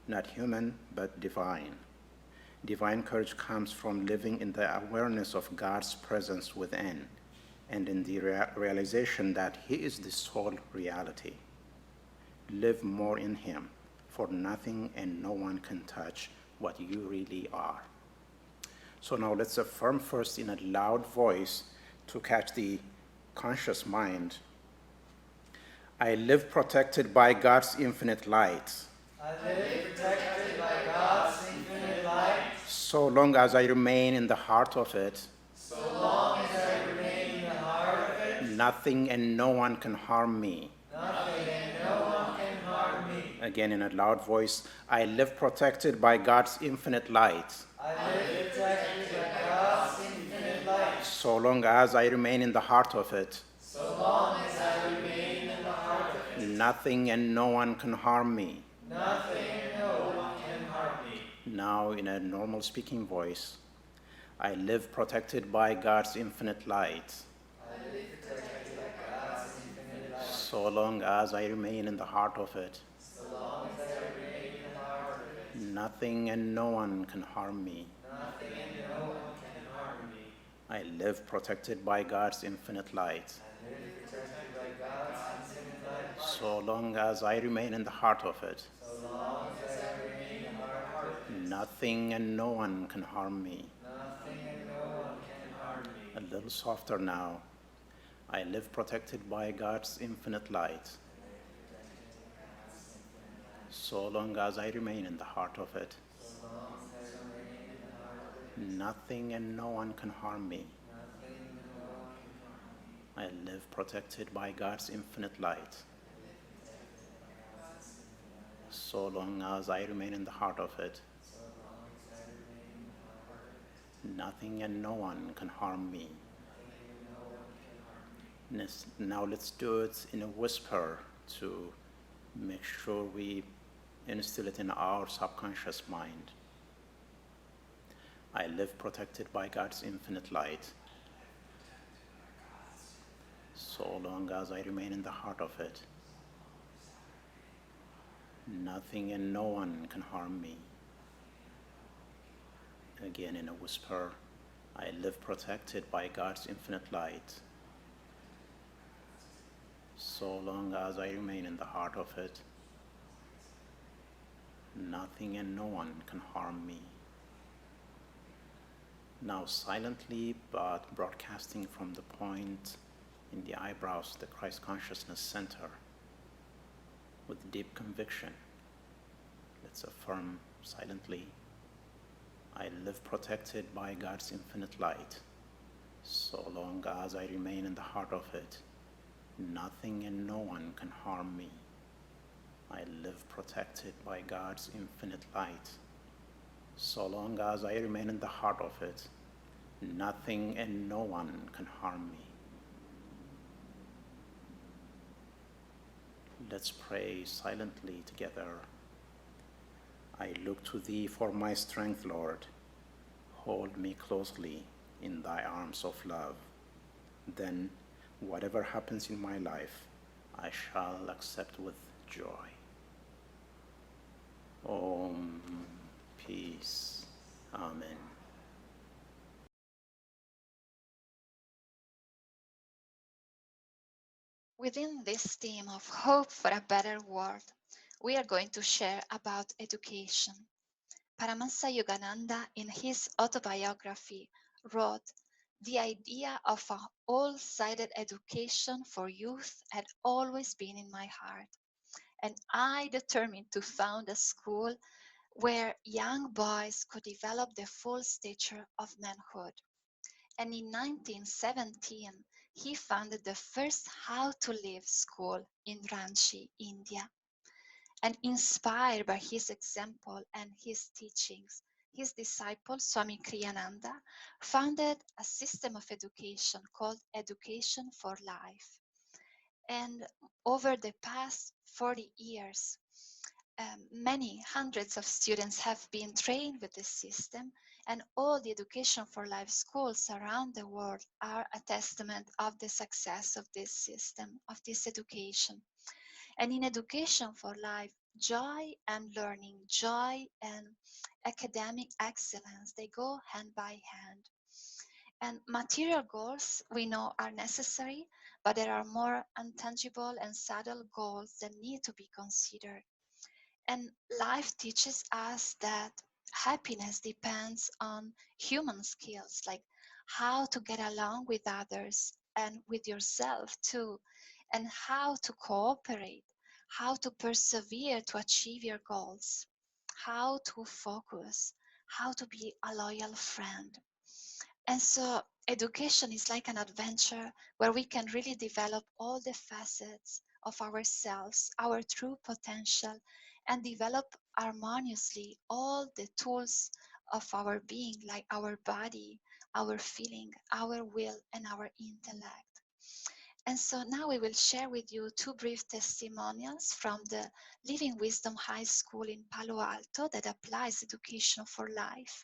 not human, but divine. Divine courage comes from living in the awareness of God's presence within, and in the realization that He is the sole reality. Live more in Him, for nothing and no one can touch what you really are. So now let's affirm first in a loud voice to catch the conscious mind. I live protected by God's infinite light. I live protected by God's infinite light. So long as I remain in the heart of it, So long as I remain in the heart of it, nothing and no one can harm me. nothing and no one can harm me. Again in a loud voice, I live protected by God's infinite light. I live protected by God's infinite light. So long as I remain in the heart of it, So long as I remain in the heart of it, nothing and no one can harm me. nothing and no one can harm me. Now in a normal speaking voice, I live protected by God's infinite light. I live protected by God's infinite light. So long as I remain in the heart of it, So long as I remain in the heart of it, nothing and no one can harm me. nothing and no one can harm me. I live protected by God's infinite light. I live protected by God's infinite light. So long as I remain in the heart of it, So long as I remain in the heart of it, nothing and no one can harm me. nothing and no one can harm me. A little softer now. I live protected by God's infinite light. So long as I remain in the heart of it, So long as I remain in the heart of it, nothing and no one can harm me. nothing and no one can harm me. I live protected by God's infinite light. So long as I remain in the heart of it, So long as I remain in the heart of it, nothing and no one can harm me. nothing and no one can harm me. Now let's do it in a whisper to make sure we instill it in our subconscious mind. I live protected by God's infinite light. So long as I remain in the heart of it, nothing and no one can harm me. Again in a whisper, I live protected by God's infinite light. So long as I remain in the heart of it, nothing and no one can harm me. Now silently but broadcasting from the point in the eyebrows, the Christ Consciousness Center, with deep conviction, let's affirm silently, I live protected by God's infinite light. So long as I remain in the heart of it, nothing and no one can harm me. I live protected by God's infinite light. So long as I remain in the heart of it, nothing and no one can harm me. Let's pray silently together. I look to thee for my strength, Lord. Hold me closely in thy arms of love. Then, whatever happens in my life, I shall accept with joy. Om, peace. Amen. Within this theme of hope for a better world, we are going to share about education. Paramhansa Yogananda, in his autobiography, wrote, "The idea of an all-sided education for youth had always been in my heart, and I determined to found a school where young boys could develop the full stature of manhood." And in 1917, he founded the first How to Live school in Ranchi, India. And inspired by his example and his teachings, his disciple Swami Kriyananda founded a system of education called Education for Life. And over the past 40 years, many hundreds of students have been trained with this system, and all the Education for Life schools around the world are a testament of the success of this system, of this education. And in Education for Life, joy and learning, joy and academic excellence, they go hand by hand. And material goals we know are necessary, but there are more intangible and subtle goals that need to be considered. And life teaches us that happiness depends on human skills, like how to get along with others and with yourself too, and how to cooperate, how to persevere to achieve your goals, how to focus, how to be a loyal friend. And so education is like an adventure where we can really develop all the facets of ourselves, our true potential, and develop harmoniously all the tools of our being, like our body, our feeling, our will, and our intellect. And so now we will share with you two brief testimonials from the Living Wisdom High School in Palo Alto that applies Education for Life.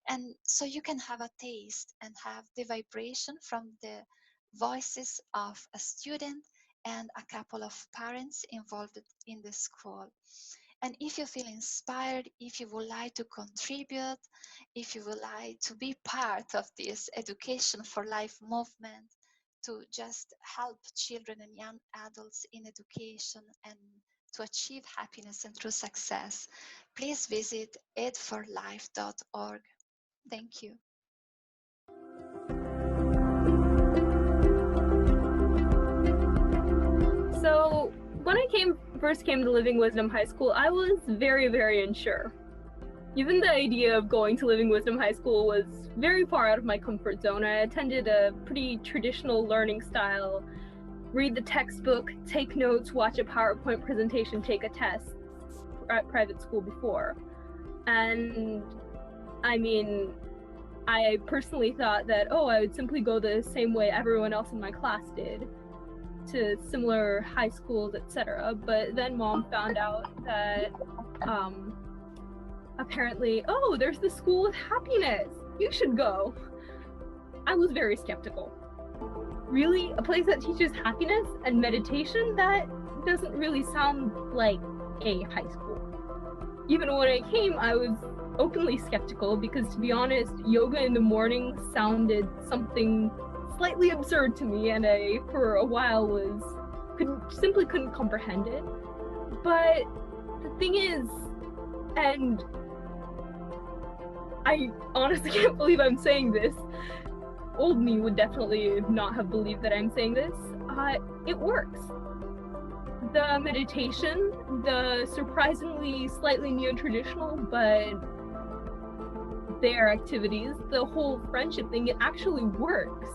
And so you can have a taste and have the vibration from the voices of a student and a couple of parents involved in the school. And if you feel inspired, if you would like to contribute, if you would like to be part of this Education for Life movement, to just help children and young adults in education and to achieve happiness and true success, please visit edforlife.org. Thank you. So when I first came to Living Wisdom High School, I was very, very unsure. Even the idea of going to Living Wisdom High School was very far out of my comfort zone. I attended a pretty traditional learning style, read the textbook, take notes, watch a PowerPoint presentation, take a test at private school before. And I mean, I personally thought that, I would simply go the same way everyone else in my class did to similar high schools, etc. But then Mom found out that apparently, there's the School of Happiness, you should go. I was very skeptical. Really? A place that teaches happiness and meditation? That doesn't really sound like a high school. Even when I came, I was openly skeptical because, to be honest, yoga in the morning sounded something slightly absurd to me, and I, for a while, simply couldn't comprehend it. But the thing is, and I honestly can't believe I'm saying this, old me would definitely not have believed that I'm saying this, it works. The meditation, the surprisingly slightly neo-traditional, but their activities, the whole friendship thing, it actually works.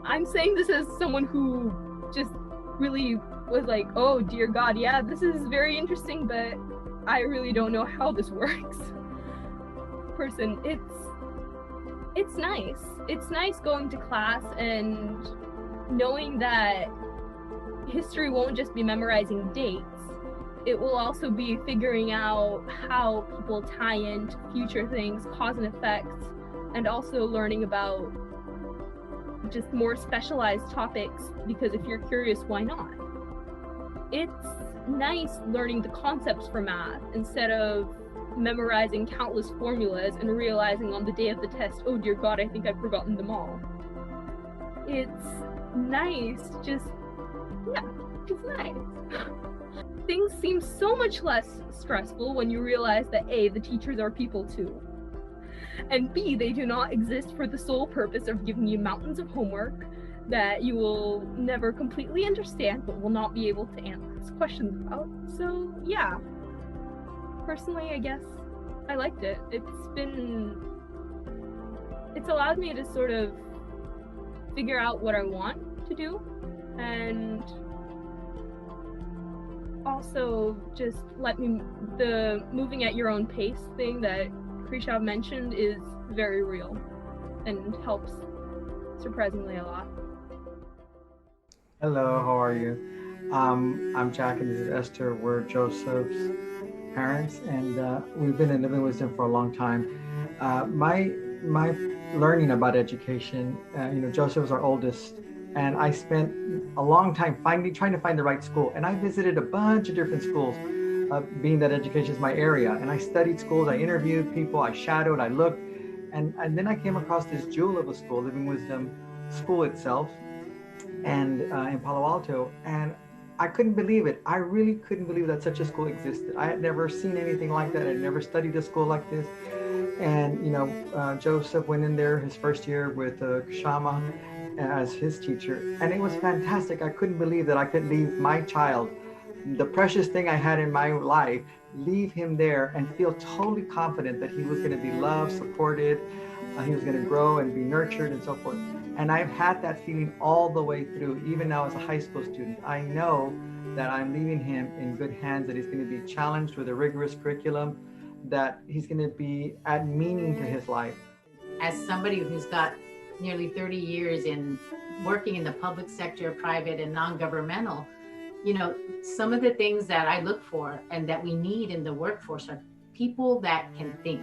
I'm saying this as someone who just really was like, oh dear God, yeah, this is very interesting, but I really don't know how this works. Person, it's nice. It's nice going to class and knowing that history won't just be memorizing dates. It will also be figuring out how people tie into future things, cause and effect, and also learning about just more specialized topics, because if you're curious, why not? It's nice learning the concepts for math instead of memorizing countless formulas and realizing on the day of the test, oh dear God, I think I've forgotten them all. It's nice, just nice. Things seem so much less stressful when you realize that A, the teachers are people too, and B, they do not exist for the sole purpose of giving you mountains of homework that you will never completely understand but will not be able to ask questions about. So yeah, personally, I guess I liked it. It's allowed me to sort of figure out what I want to do, and also just the moving at your own pace thing that Krishav mentioned is very real and helps surprisingly a lot. Hello, how are you? I'm Jack and this is Esther. We're Joseph's parents, and we've been in Living Wisdom for a long time. My learning about education, Joseph was our oldest, and I spent a long time trying to find the right school. And I visited a bunch of different schools, being that education is my area. And I studied schools, I interviewed people, I shadowed, I looked, and then I came across this jewel of a school, Living Wisdom School itself, and in Palo Alto, and I couldn't believe it. I really couldn't believe that such a school existed. I had never seen anything like that. I'd never studied a school like this. And Joseph went in there his first year with Shama as his teacher, and it was fantastic. I couldn't believe that I could leave my child, the precious thing I had in my life, leave him there and feel totally confident that he was going to be loved, supported, he was going to grow and be nurtured and so forth. And I've had that feeling all the way through, even now as a high school student. I know that I'm leaving him in good hands, that he's going to be challenged with a rigorous curriculum, that he's going to be add meaning to his life. As somebody who's got nearly 30 years in working in the public sector, private and non-governmental, some of the things that I look for and that we need in the workforce are people that can think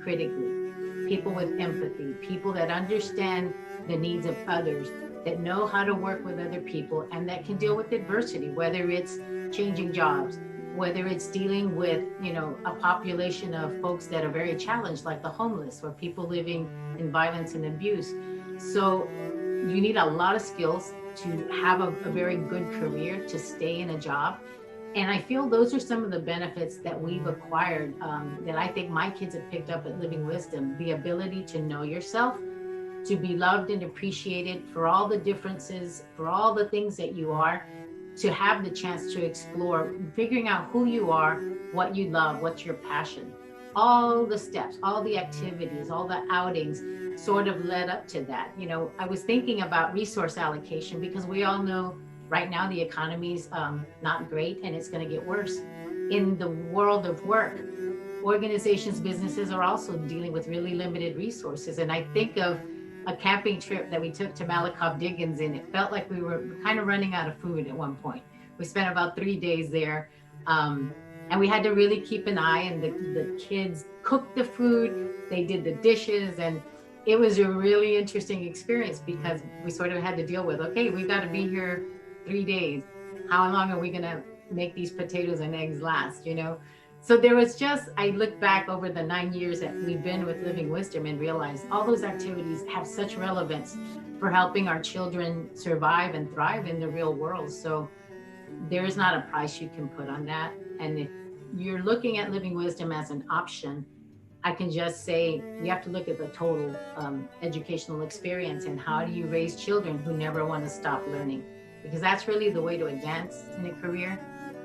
critically, people with empathy, people that understand the needs of others, that know how to work with other people, and that can deal with adversity, whether it's changing jobs, whether it's dealing with, a population of folks that are very challenged, like the homeless or people living in violence and abuse. So you need a lot of skills to have a very good career, to stay in a job. And I feel those are some of the benefits that we've acquired, that I think my kids have picked up at Living Wisdom: the ability to know yourself, to be loved and appreciated for all the differences, for all the things that you are, to have the chance to explore, figuring out who you are, what you love, what's your passion. All the steps, all the activities, all the outings sort of led up to that. I was thinking about resource allocation, because we all know right now the economy's not great, and it's going to get worse. In the world of work, organizations, businesses are also dealing with really limited resources. And I think of a camping trip that we took to Malakoff Diggins, and it felt like we were kind of running out of food at one point. We spent about 3 days there, and we had to really keep an eye, and the kids cooked the food, they did the dishes, and it was a really interesting experience, because we sort of had to deal with, okay, we've got to be here 3 days. How long are we going to make these potatoes and eggs last, So there was I look back over the 9 years that we've been with Living Wisdom and realized all those activities have such relevance for helping our children survive and thrive in the real world. So there is not a price you can put on that. And if you're looking at Living Wisdom as an option, I can just say you have to look at the total educational experience, and how do you raise children who never want to stop learning? Because that's really the way to advance in a career,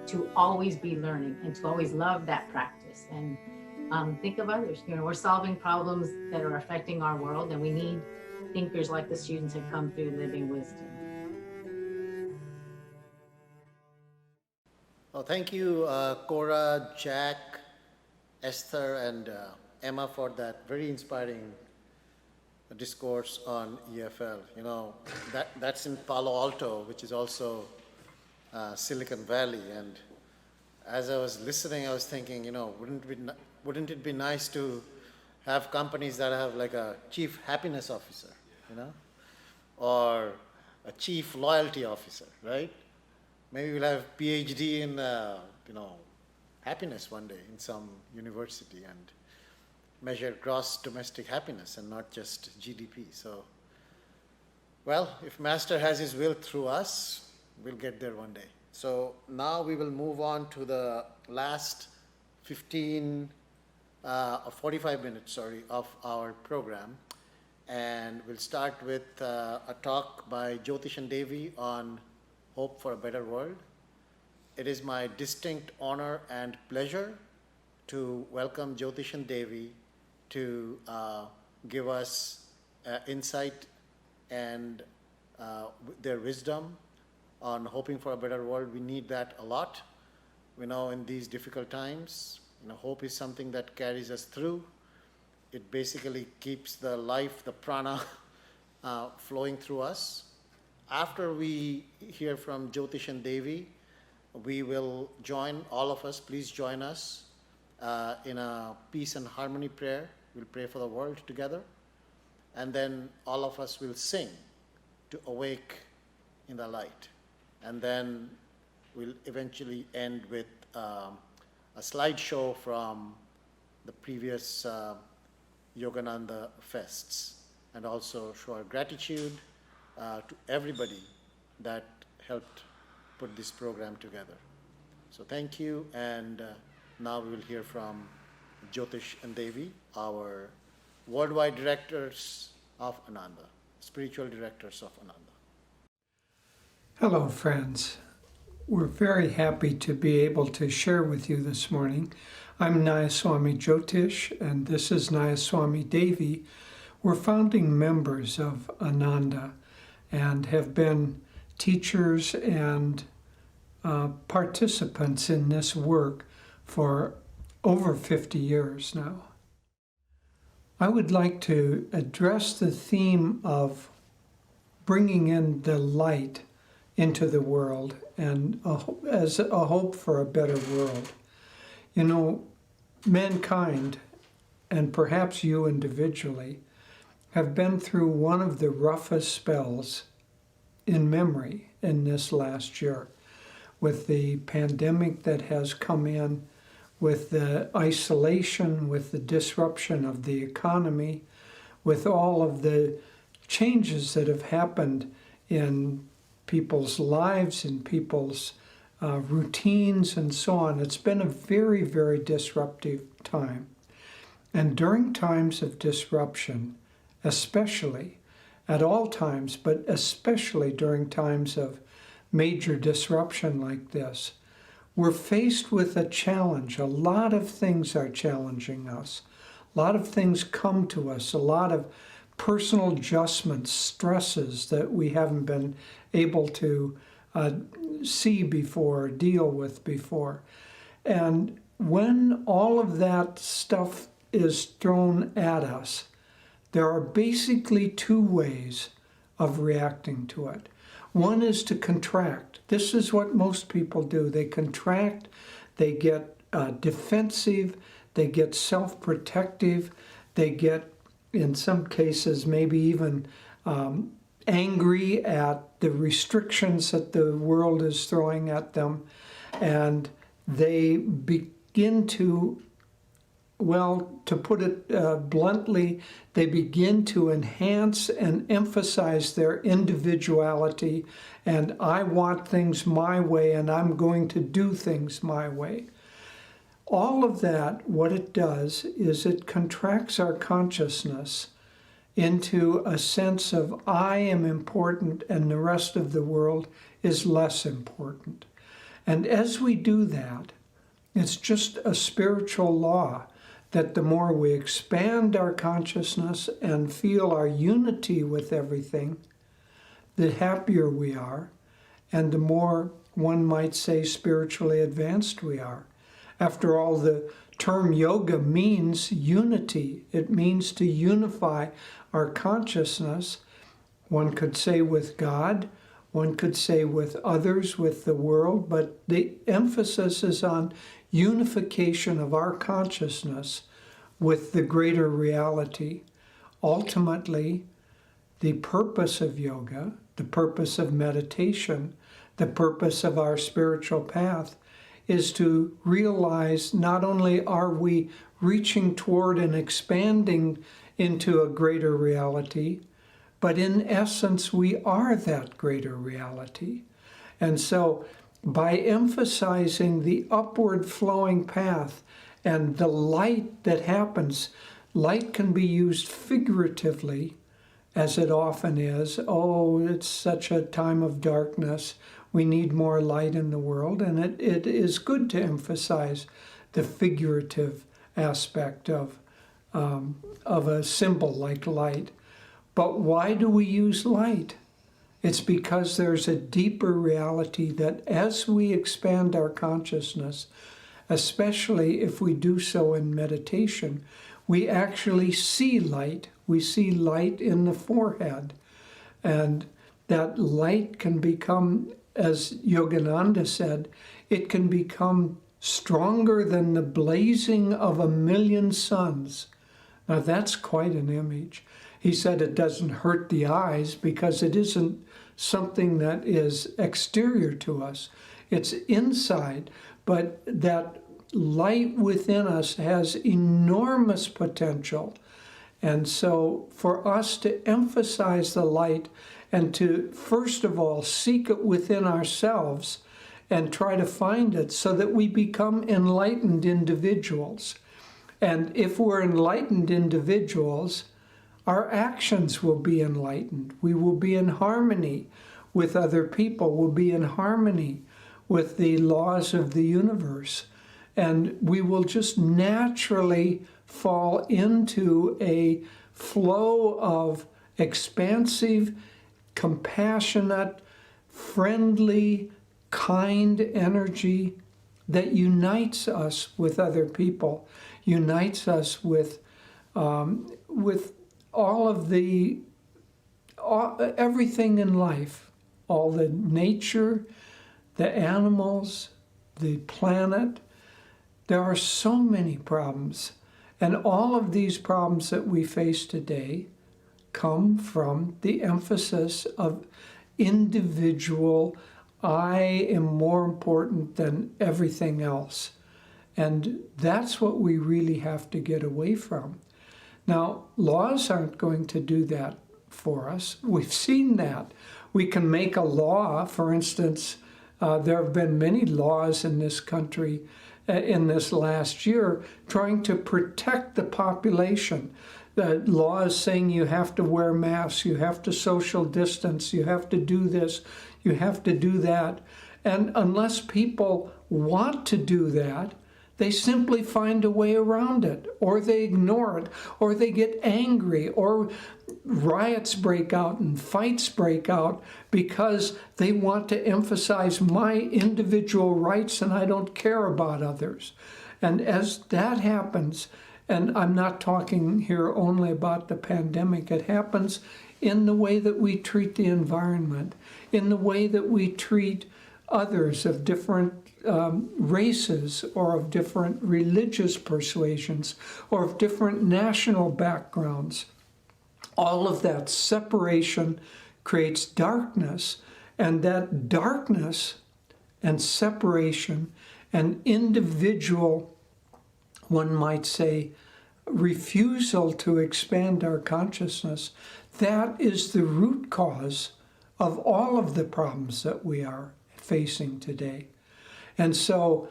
to always be learning and to always love that practice, and think of others. We're solving problems that are affecting our world, and we need thinkers like the students that come through Living Wisdom. Oh, thank you, Cora, Jack, Esther, and Emma for that very inspiring discourse on EFL. That's in Palo Alto, which is also Silicon Valley. And as I was listening, I was thinking, wouldn't it be nice to have companies that have like a chief happiness officer, or a chief loyalty officer, right? Maybe we'll have PhD in, happiness one day in some university and measure gross domestic happiness and not just GDP. So, well, if Master has his will through us, we'll get there one day. So now we will move on to the last 45 minutes, of our program. And we'll start with a talk by Jyotishindevi on hope for a better world. It is my distinct honor and pleasure to welcome Jyotishindevi to give us insight and their wisdom on hoping for a better world. We need that a lot. We know in these difficult times, hope is something that carries us through. It basically keeps the life, the prana, flowing through us. After we hear from Jyotishindevi, we will join, all of us, please join us in a peace and harmony prayer. We'll pray for the world together. And then all of us will sing to awake in the light. And then we'll eventually end with a slideshow from the previous Yogananda Fests, and also show our gratitude to everybody that helped put this program together. So thank you, and now we will hear from Jyotish and Devi, our worldwide directors of Ananda, spiritual directors of Ananda. Hello, friends. We're very happy to be able to share with you this morning. I'm Nayaswamis Jyotish, and this is Nayaswamis Devi. We're founding members of Ananda and have been teachers and participants in this work for over 50 years now. I would like to address the theme of bringing in the light into the world and as a hope for a better world. Mankind, and perhaps you individually, have been through one of the roughest spells in memory in this last year, with the pandemic that has come in, with the isolation, with the disruption of the economy, with all of the changes that have happened in people's lives and people's routines and so on. It's been a very, very disruptive time. And during times of disruption, especially, at all times, but especially during times of major disruption like this, we're faced with a challenge. A lot of things are challenging us. A lot of things come to us, a lot of personal adjustments, stresses that we haven't been able to see before, deal with before. And when all of that stuff is thrown at us, there are basically two ways of reacting to it. One is to contract. This is what most people do. They contract, they get defensive, they get self-protective, they get, in some cases, maybe even angry at the restrictions that the world is throwing at them, and they begin to, well, to put it bluntly, they begin to enhance and emphasize their individuality, and I want things my way, and I'm going to do things my way. All of that, what it does is it contracts our consciousness into a sense of I am important and the rest of the world is less important. And as we do that, it's just a spiritual law that the more we expand our consciousness and feel our unity with everything, the happier we are, and the more, one might say, spiritually advanced we are. After all, the term yoga means unity. It means to unify our consciousness, one could say with God, one could say with others, with the world, but the emphasis is on unification of our consciousness with the greater reality. Ultimately, the purpose of yoga, the purpose of meditation, the purpose of our spiritual path is to realize not only are we reaching toward and expanding into a greater reality, but in essence, we are that greater reality. And so by emphasizing the upward flowing path and the light that happens, light can be used figuratively, as it often is. Oh, it's such a time of darkness. We need more light in the world. And it is good to emphasize the figurative aspect of a symbol like light. But why do we use light? It's because there's a deeper reality that as we expand our consciousness, especially if we do so in meditation, we actually see light. We see light in the forehead. And that light can become, as Yogananda said, it can become stronger than the blazing of 1,000,000 suns. Now that's quite an image. He said it doesn't hurt the eyes because it isn't something that is exterior to us. It's inside, but that light within us has enormous potential. And so for us to emphasize the light and to, first of all, seek it within ourselves and try to find it so that we become enlightened individuals. And if we're enlightened individuals, our actions will be enlightened. We will be in harmony with other people. We'll be in harmony with the laws of the universe. And we will just naturally fall into a flow of expansive, compassionate, friendly, kind energy that unites us with other people, unites us with all of everything in life, all the nature, the animals, the planet. There are so many problems, and all of these problems that we face today come from the emphasis of individual, I am more important than everything else. And that's what we really have to get away from. Now, laws aren't going to do that for us. We've seen that. We can make a law, for instance, there have been many laws in this country in this last year trying to protect the population. The laws saying you have to wear masks, you have to social distance, you have to do this, you have to do that. And unless people want to do that, they simply find a way around it, or they ignore it, or they get angry, or riots break out and fights break out because they want to emphasize my individual rights and I don't care about others. And as that happens, and I'm not talking here only about the pandemic, it happens in the way that we treat the environment, in the way that we treat others of different races or of different religious persuasions or of different national backgrounds. All of that separation creates darkness, and that darkness and separation and individual, one might say, refusal to expand our consciousness, that is the root cause of all of the problems that we are facing today. And so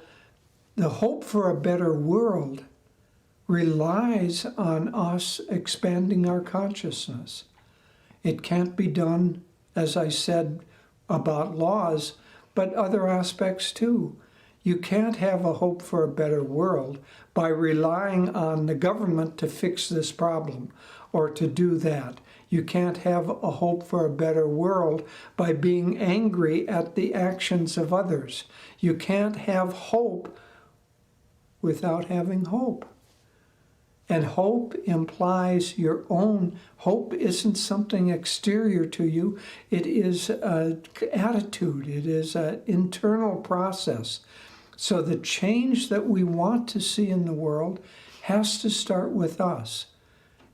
the hope for a better world relies on us expanding our consciousness. It can't be done, as I said, about laws, but other aspects too. You can't have a hope for a better world by relying on the government to fix this problem or to do that. You can't have a hope for a better world by being angry at the actions of others. You can't have hope without having hope. And hope implies your own. Hope isn't something exterior to you. It is an attitude. It is an internal process. So the change that we want to see in the world has to start with us.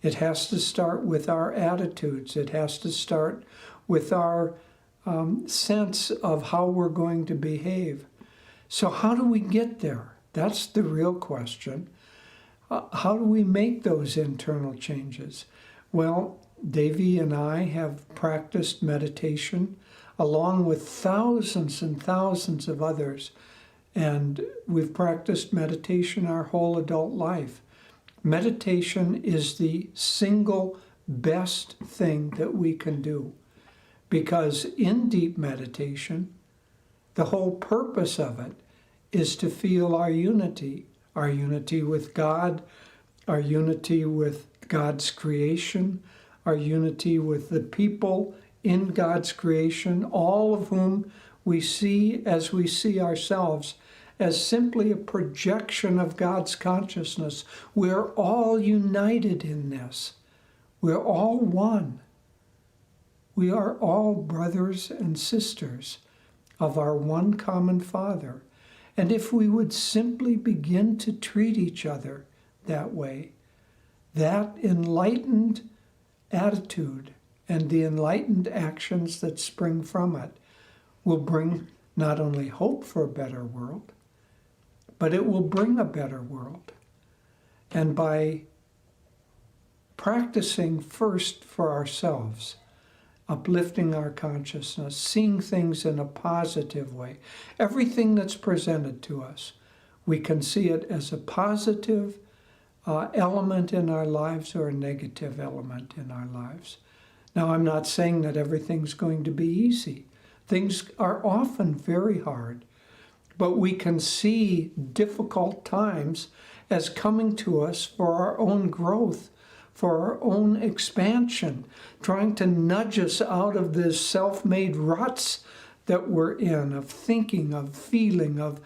It has to start with our attitudes. It has to start with our sense of how we're going to behave. So how do we get there? That's the real question. How do we make those internal changes? Well, Devi and I have practiced meditation along with thousands and thousands of others. And we've practiced meditation our whole adult life. Meditation is the single best thing that we can do. Because in deep meditation, the whole purpose of it is to feel our unity with God, our unity with God's creation, our unity with the people in God's creation, all of whom we see as we see ourselves as simply a projection of God's consciousness. We're all united in this. We're all one. We are all brothers and sisters of our one common Father. And if we would simply begin to treat each other that way, that enlightened attitude and the enlightened actions that spring from it will bring not only hope for a better world, but it will bring a better world. And by practicing first for ourselves, uplifting our consciousness, seeing things in a positive way. Everything that's presented to us, we can see it as a positive element in our lives or a negative element in our lives. Now, I'm not saying that everything's going to be easy. Things are often very hard, but we can see difficult times as coming to us for our own growth, for our own expansion, trying to nudge us out of this self-made ruts that we're in, of thinking, of feeling, of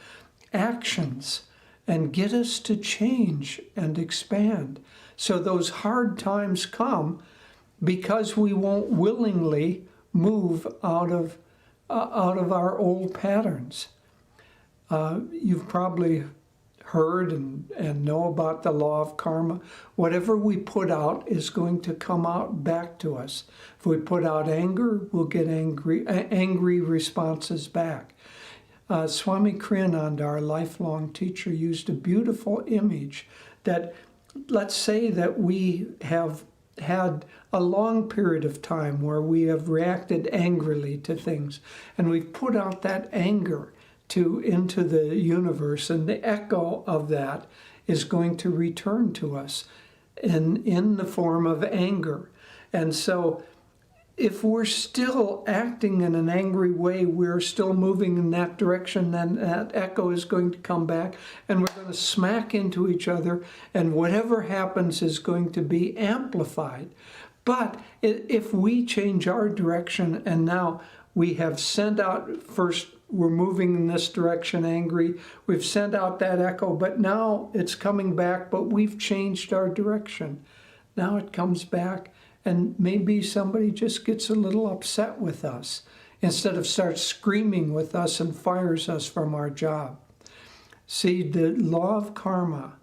actions, and get us to change and expand. So those hard times come because we won't willingly move out of our old patterns. You've probably heard and know about the law of karma. Whatever we put out is going to come out back to us. If we put out anger, we'll get angry responses back. Swami Kriyananda, our lifelong teacher, used a beautiful image that, let's say that we have had a long period of time where we have reacted angrily to things, and we've put out that anger into the universe, and the echo of that is going to return to us in the form of anger. And so if we're still acting in an angry way, we're still moving in that direction, then that echo is going to come back, and we're going to smack into each other, and whatever happens is going to be amplified. But if we change our direction, and now we have sent out, first we're moving in this direction angry, we've sent out that echo, but now it's coming back, but we've changed our direction. Now it comes back, and maybe somebody just gets a little upset with us instead of starts screaming with us and fires us from our job. See, the law of karma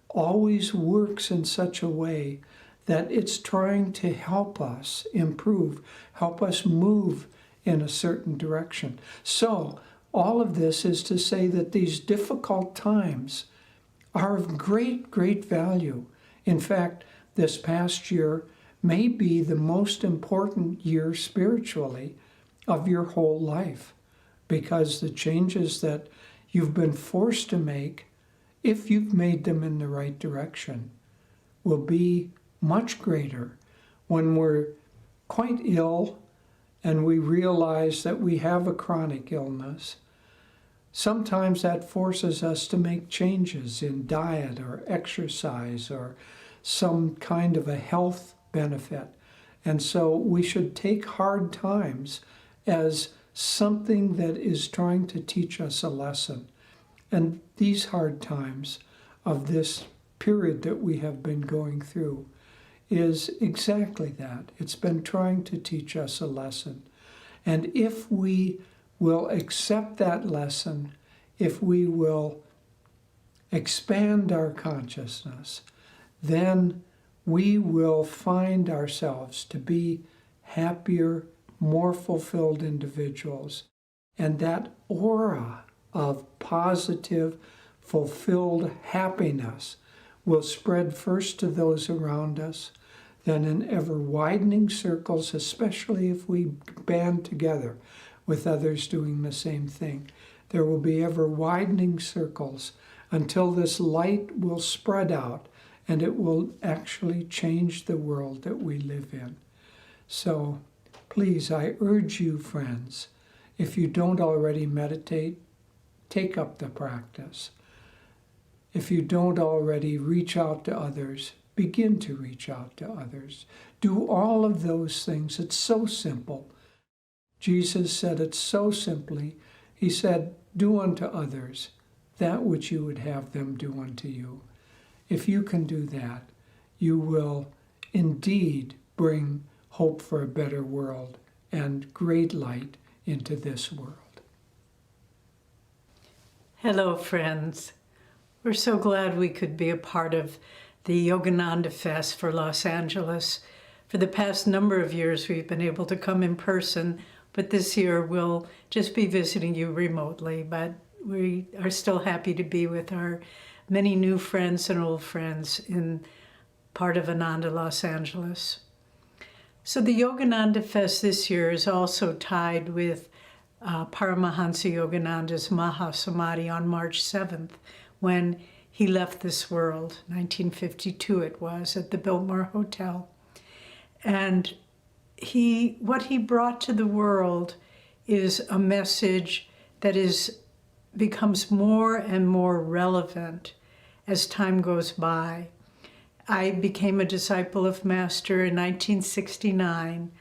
always works in such a way that it's trying to help us improve, help us move in a certain direction. So all of this is to say that these difficult times are of great, great value. In fact, this past year may be the most important year spiritually of your whole life, because the changes that you've been forced to make, if you've made them in the right direction, will be much greater when we're quite ill and we realize that we have a chronic illness. Sometimes that forces us to make changes in diet or exercise or some kind of a health benefit. And so we should take hard times as something that is trying to teach us a lesson. And these hard times of this period that we have been going through is exactly that. It's been trying to teach us a lesson. And if we will accept that lesson, if we will expand our consciousness, then we will find ourselves to be happier, more fulfilled individuals. And that aura of positive, fulfilled happiness will spread first to those around us, then in ever-widening circles, especially if we band together with others doing the same thing. There will be ever-widening circles until this light will spread out and it will actually change the world that we live in. So please, I urge you, friends, if you don't already meditate, take up the practice. If you don't already reach out to others, begin to reach out to others. Do all of those things. It's so simple. Jesus said it so simply. He said, do unto others that which you would have them do unto you. If you can do that, you will indeed bring hope for a better world and great light into this world. Hello, friends. We're so glad we could be a part of the Yogananda Fest for Los Angeles. For the past number of years, we've been able to come in person, but this year we'll just be visiting you remotely. But we are still happy to be with our many new friends and old friends in part of Ananda, Los Angeles. So the Yogananda Fest this year is also tied with Paramhansa Yogananda's Mahasamadhi on March 7th, when he left this world, 1952 it was, at the Biltmore Hotel. And what he brought to the world is a message that becomes more and more relevant as time goes by. I became a disciple of Master in 1969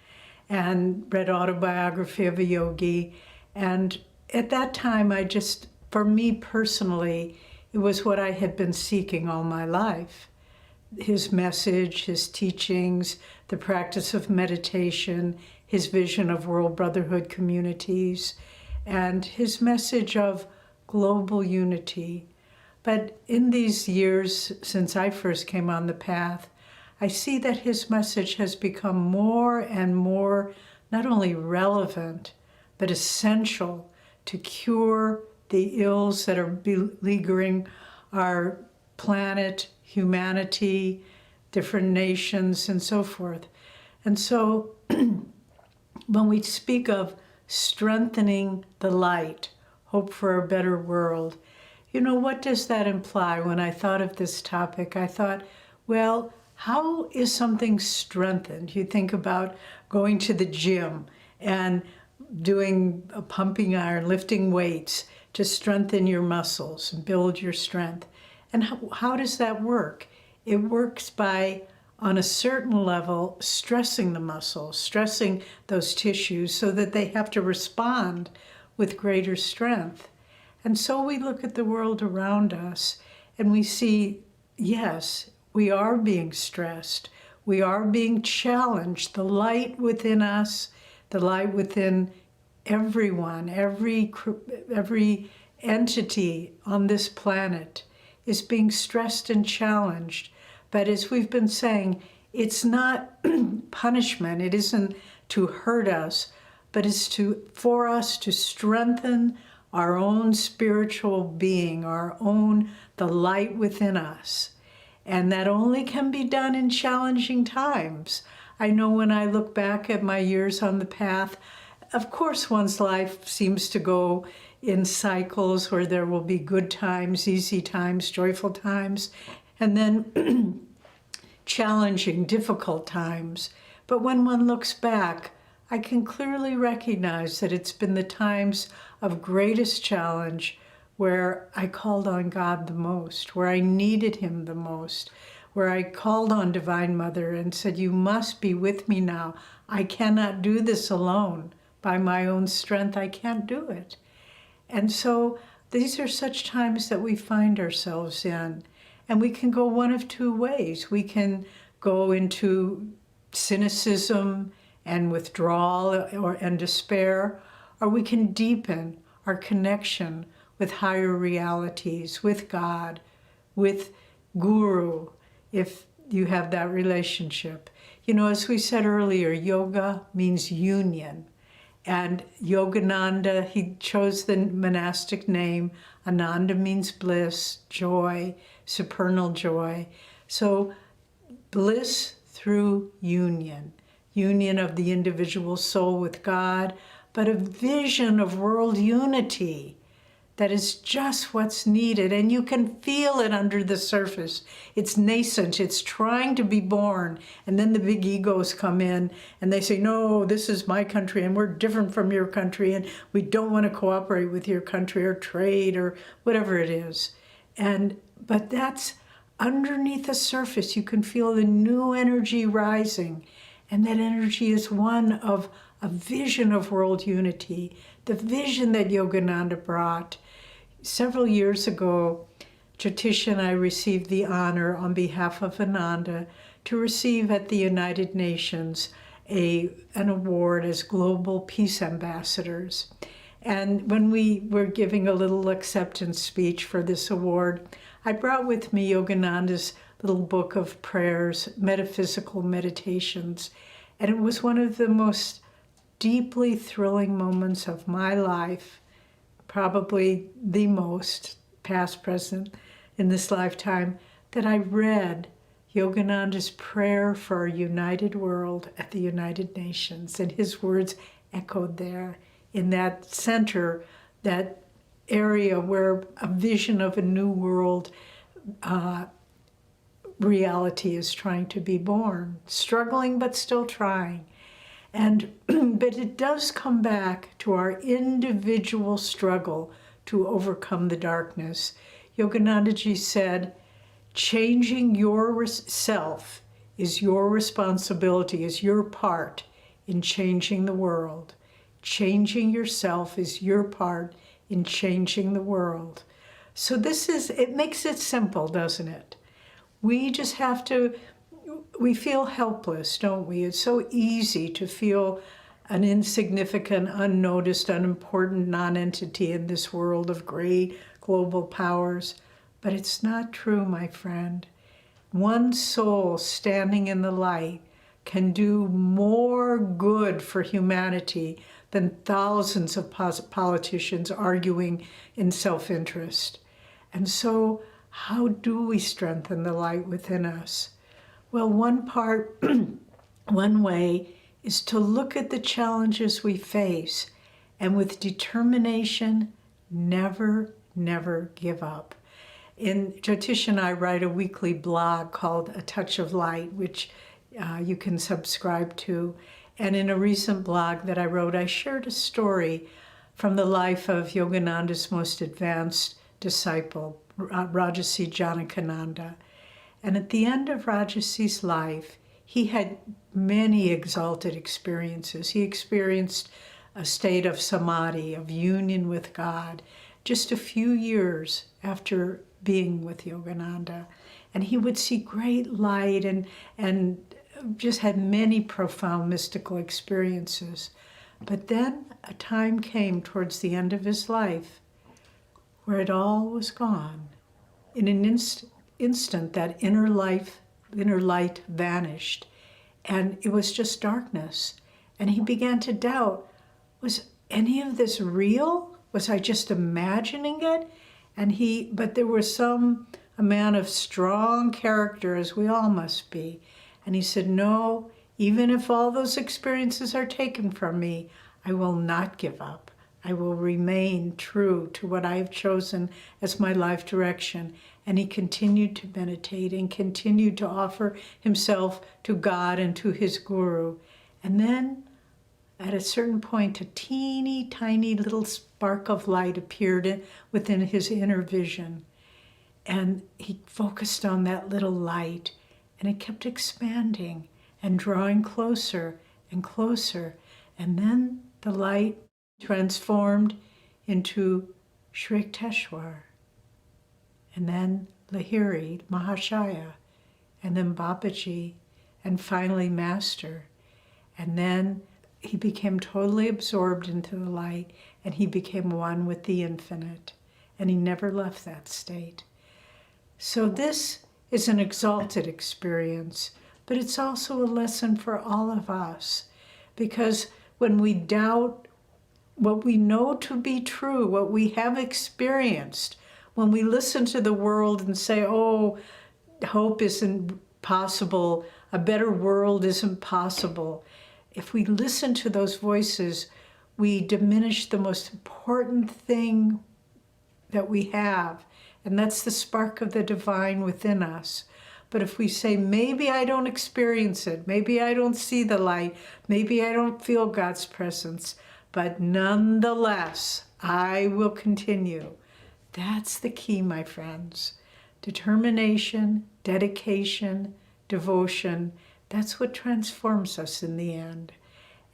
and read Autobiography of a Yogi. And at that time, for me personally, it was what I had been seeking all my life. His message, his teachings, the practice of meditation, his vision of world brotherhood communities, and his message of global unity. But in these years since I first came on the path, I see that his message has become more and more not only relevant, but essential to cure the ills that are beleaguering our planet, humanity, different nations, and so forth. And so when we speak of strengthening the light, hope for a better world, what does that imply? When I thought of this topic, I thought, well, how is something strengthened? You think about going to the gym and doing a pumping iron, lifting weights to strengthen your muscles and build your strength. And how does that work? It works by, on a certain level, stressing the muscles, stressing those tissues so that they have to respond with greater strength. And so we look at the world around us and we see, yes, we are being stressed. We are being challenged. The light within us, the light within everyone, every entity on this planet is being stressed and challenged. But as we've been saying, it's not punishment. It isn't to hurt us, but it's for us to strengthen our own spiritual being, the light within us. And that only can be done in challenging times. I know when I look back at my years on the path, of course one's life seems to go in cycles where there will be good times, easy times, joyful times, and then challenging, difficult times. But when one looks back, I can clearly recognize that it's been the times of greatest challenge where I called on God the most, where I needed him the most, where I called on Divine Mother and said, you must be with me now. I cannot do this alone. By my own strength, I can't do it. And so these are such times that we find ourselves in. And we can go one of two ways. We can go into cynicism and withdrawal and despair, or we can deepen our connection with higher realities, with God, with Guru, if you have that relationship. You know, as we said earlier, yoga means union. And Yogananda, he chose the monastic name. Ananda means bliss, joy, supernal joy. So bliss through union, union of the individual soul with God, but a vision of world unity that is just what's needed. And you can feel it under the surface. It's nascent, it's trying to be born. And then the big egos come in and they say, no, this is my country and we're different from your country and we don't want to cooperate with your country or trade or whatever it is. But that's underneath the surface. You can feel the new energy rising. And that energy is one of a vision of world unity, the vision that Yogananda brought. Several years ago, Jyotish and I received the honor on behalf of Ananda to receive at the United Nations an award as Global Peace Ambassadors. And when we were giving a little acceptance speech for this award, I brought with me Yogananda's little book of prayers, metaphysical meditations. And it was one of the most deeply thrilling moments of my life, probably the most, past, present, in this lifetime, that I read Yogananda's prayer for a united world at the United Nations. And his words echoed there in that center, that area where a vision of a new world reality is trying to be born, struggling but still trying. But it does come back to our individual struggle to overcome the darkness. Yoganandaji said, changing yourself is your responsibility, is your part in changing the world. Changing yourself is your part in changing the world. So it makes it simple, doesn't it? We just have to, we feel helpless, don't we? It's so easy to feel an insignificant, unnoticed, unimportant non-entity in this world of great global powers. But it's not true, my friend. One soul standing in the light can do more good for humanity than thousands of politicians arguing in self-interest. And so, how do we strengthen the light within us? Well, one way is to look at the challenges we face and with determination, never, never give up. Jyotish and I write a weekly blog called A Touch of Light, which you can subscribe to. And in a recent blog that I wrote, I shared a story from the life of Yogananda's most advanced disciple, Rajarsi Janakananda. And at the end of Rajarsi's life, he had many exalted experiences. He experienced a state of samadhi, of union with God, just a few years after being with Yogananda. And he would see great light and just had many profound mystical experiences. But then a time came towards the end of his life where it all was gone. In an instant, that inner light vanished, and it was just darkness. And he began to doubt, was any of this real? Was I just imagining it? But there was a man of strong character, as we all must be. And he said, no, even if all those experiences are taken from me, I will not give up. I will remain true to what I have chosen as my life direction. And he continued to meditate and continued to offer himself to God and to his guru. And then at a certain point, a teeny tiny little spark of light appeared within his inner vision. And he focused on that little light, and it kept expanding and drawing closer and closer. And then the light transformed into Shri Yukteswar. and then Lahiri, Mahashaya, and then Babaji, and finally Master. And then he became totally absorbed into the light, and he became one with the infinite, and he never left that state. So this is an exalted experience, but it's also a lesson for all of us, because when we doubt what we know to be true, what we have experienced, when we listen to the world and say, oh, hope isn't possible, a better world isn't possible, if we listen to those voices, we diminish the most important thing that we have, and that's the spark of the divine within us. But if we say, maybe I don't experience it, maybe I don't see the light, maybe I don't feel God's presence, but nonetheless, I will continue. That's the key, my friends. Determination, dedication, devotion, that's what transforms us in the end.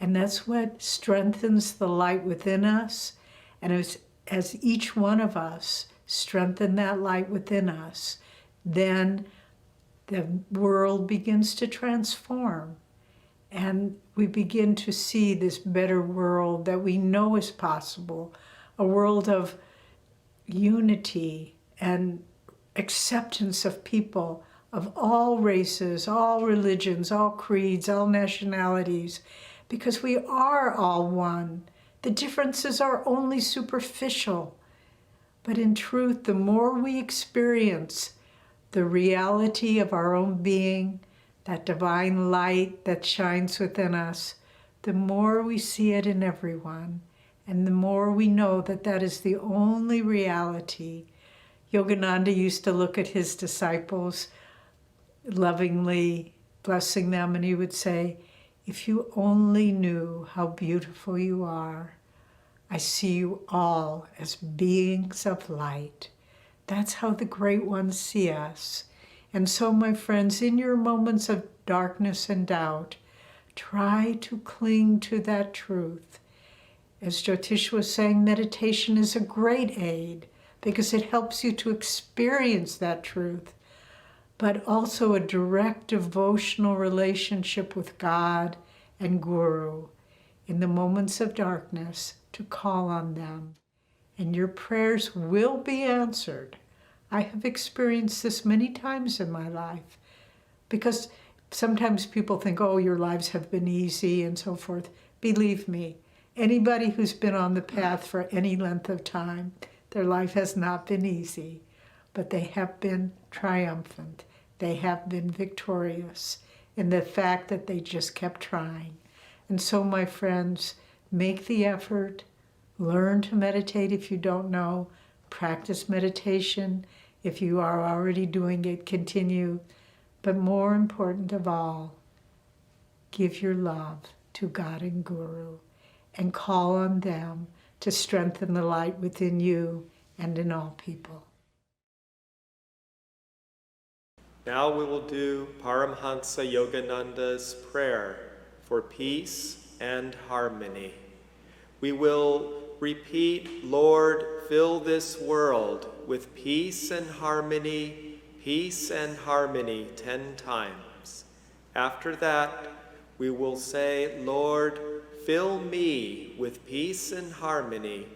And that's what strengthens the light within us. And as each one of us strengthen that light within us, then the world begins to transform. And we begin to see this better world that we know is possible, a world of unity and acceptance of people of all races, all religions, all creeds, all nationalities, because we are all one. The differences are only superficial. But in truth, the more we experience the reality of our own being, that divine light that shines within us, the more we see it in everyone, and the more we know that that is the only reality. Yogananda used to look at his disciples, lovingly blessing them, and he would say, if you only knew how beautiful you are, I see you all as beings of light. That's how the great ones see us. And so, my friends, in your moments of darkness and doubt, try to cling to that truth. As Jyotish was saying, meditation is a great aid because it helps you to experience that truth, but also a direct devotional relationship with God and Guru in the moments of darkness to call on them. And your prayers will be answered. I have experienced this many times in my life because sometimes people think, oh, your lives have been easy and so forth. Believe me, anybody who's been on the path for any length of time, their life has not been easy, but they have been triumphant. They have been victorious in the fact that they just kept trying. And so, my friends, make the effort, learn to meditate if you don't know, practice meditation. If you are already doing it, continue. But more important of all, give your love to God and Guru and call on them to strengthen the light within you and in all people. Now we will do Paramhansa Yogananda's prayer for peace and harmony. We will repeat, Lord, fill this world with peace and harmony 10 times. After that, we will say, Lord, fill me with peace and harmony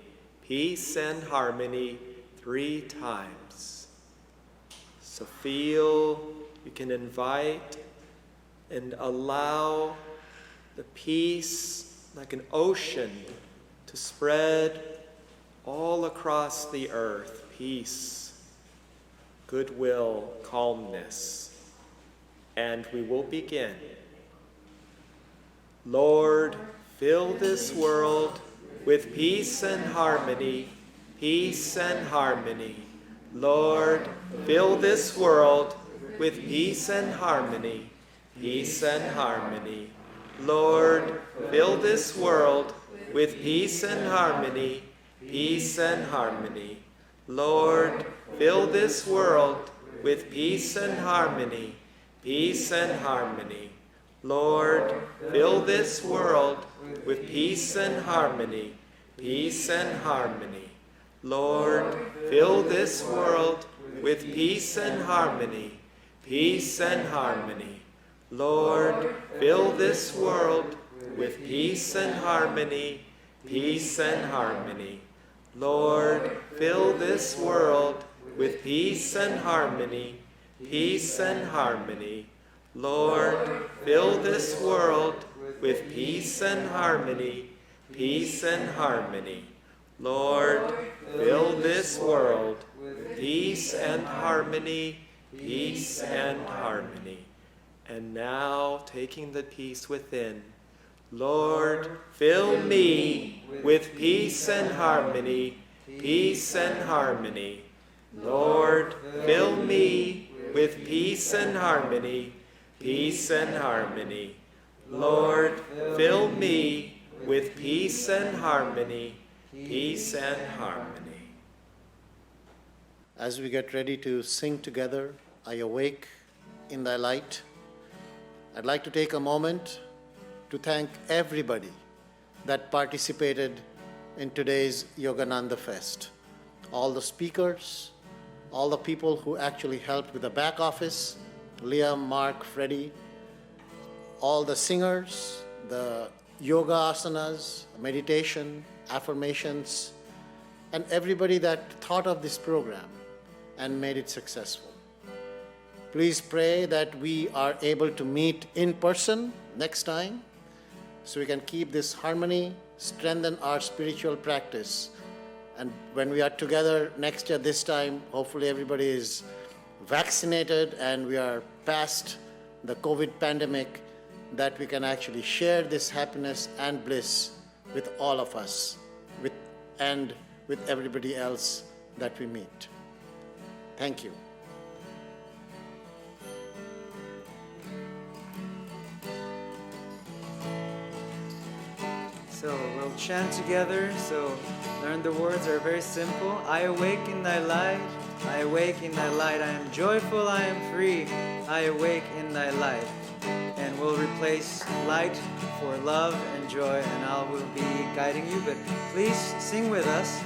3 times. So feel, you can invite and allow the peace like an ocean to spread all across the earth. Peace, goodwill, calmness. And we will begin. Lord, fill this world with peace and harmony 10 Lord, fill this world with peace and harmony 10 Lord, fill this world with peace and harmony 10 Lord, fill this world with peace and harmony 10 Lord, fill this world with peace and harmony 10 Lord, fill this world with peace and harmony, peace and harmony. Lord, fill this world with peace and harmony, peace and harmony. Lord, fill this world with peace and harmony, peace and harmony. Lord, fill this world with peace and harmony, peace and harmony. Lord, fill this world with peace and harmony, peace and harmony. And now, taking the peace within, Lord, fill me with peace and harmony, peace and harmony. Lord, fill me with peace and harmony, peace and harmony. Lord, fill me with peace and harmony, peace and harmony. As we get ready to sing together, I awake in thy light, I'd like to take a moment to thank everybody that participated in today's Yogananda Fest. All the speakers, all the people who actually helped with the back office, Liam, Mark, Freddie, all the singers, the yoga asanas, meditation, affirmations, and everybody that thought of this program and made it successful. Please pray that we are able to meet in person next time so we can keep this harmony, strengthen our spiritual practice. And when we are together next year, this time, hopefully everybody is vaccinated and we are past the COVID pandemic, that we can actually share this happiness and bliss with all of us and with everybody else that we meet. Thank you. So we'll chant together. So learn the words are very simple. I awake in thy light. I awake in thy light. I am joyful. I am free. I awake in thy light. And we'll replace light for love and joy, and I will be guiding you. But please sing with us.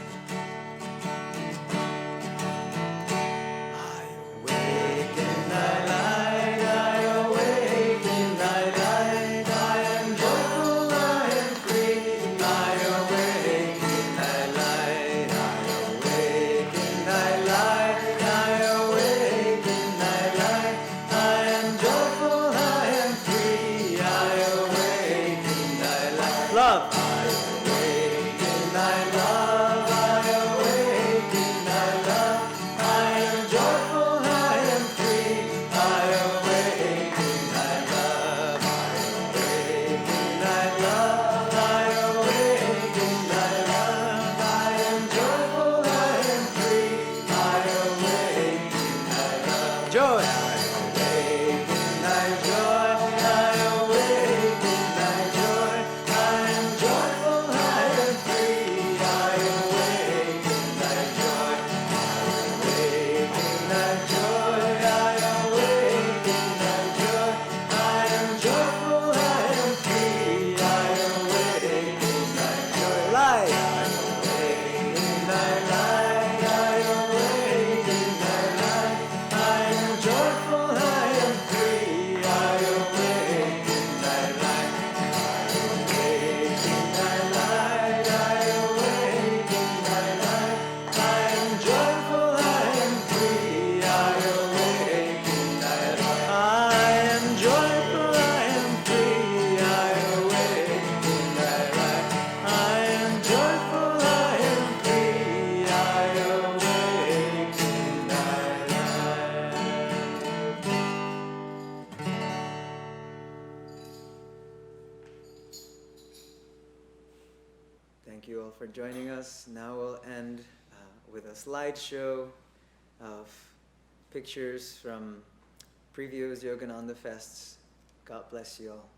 Thank you all for joining us. Now we'll end with a slideshow of pictures from previous Yogananda Fests. God bless you all.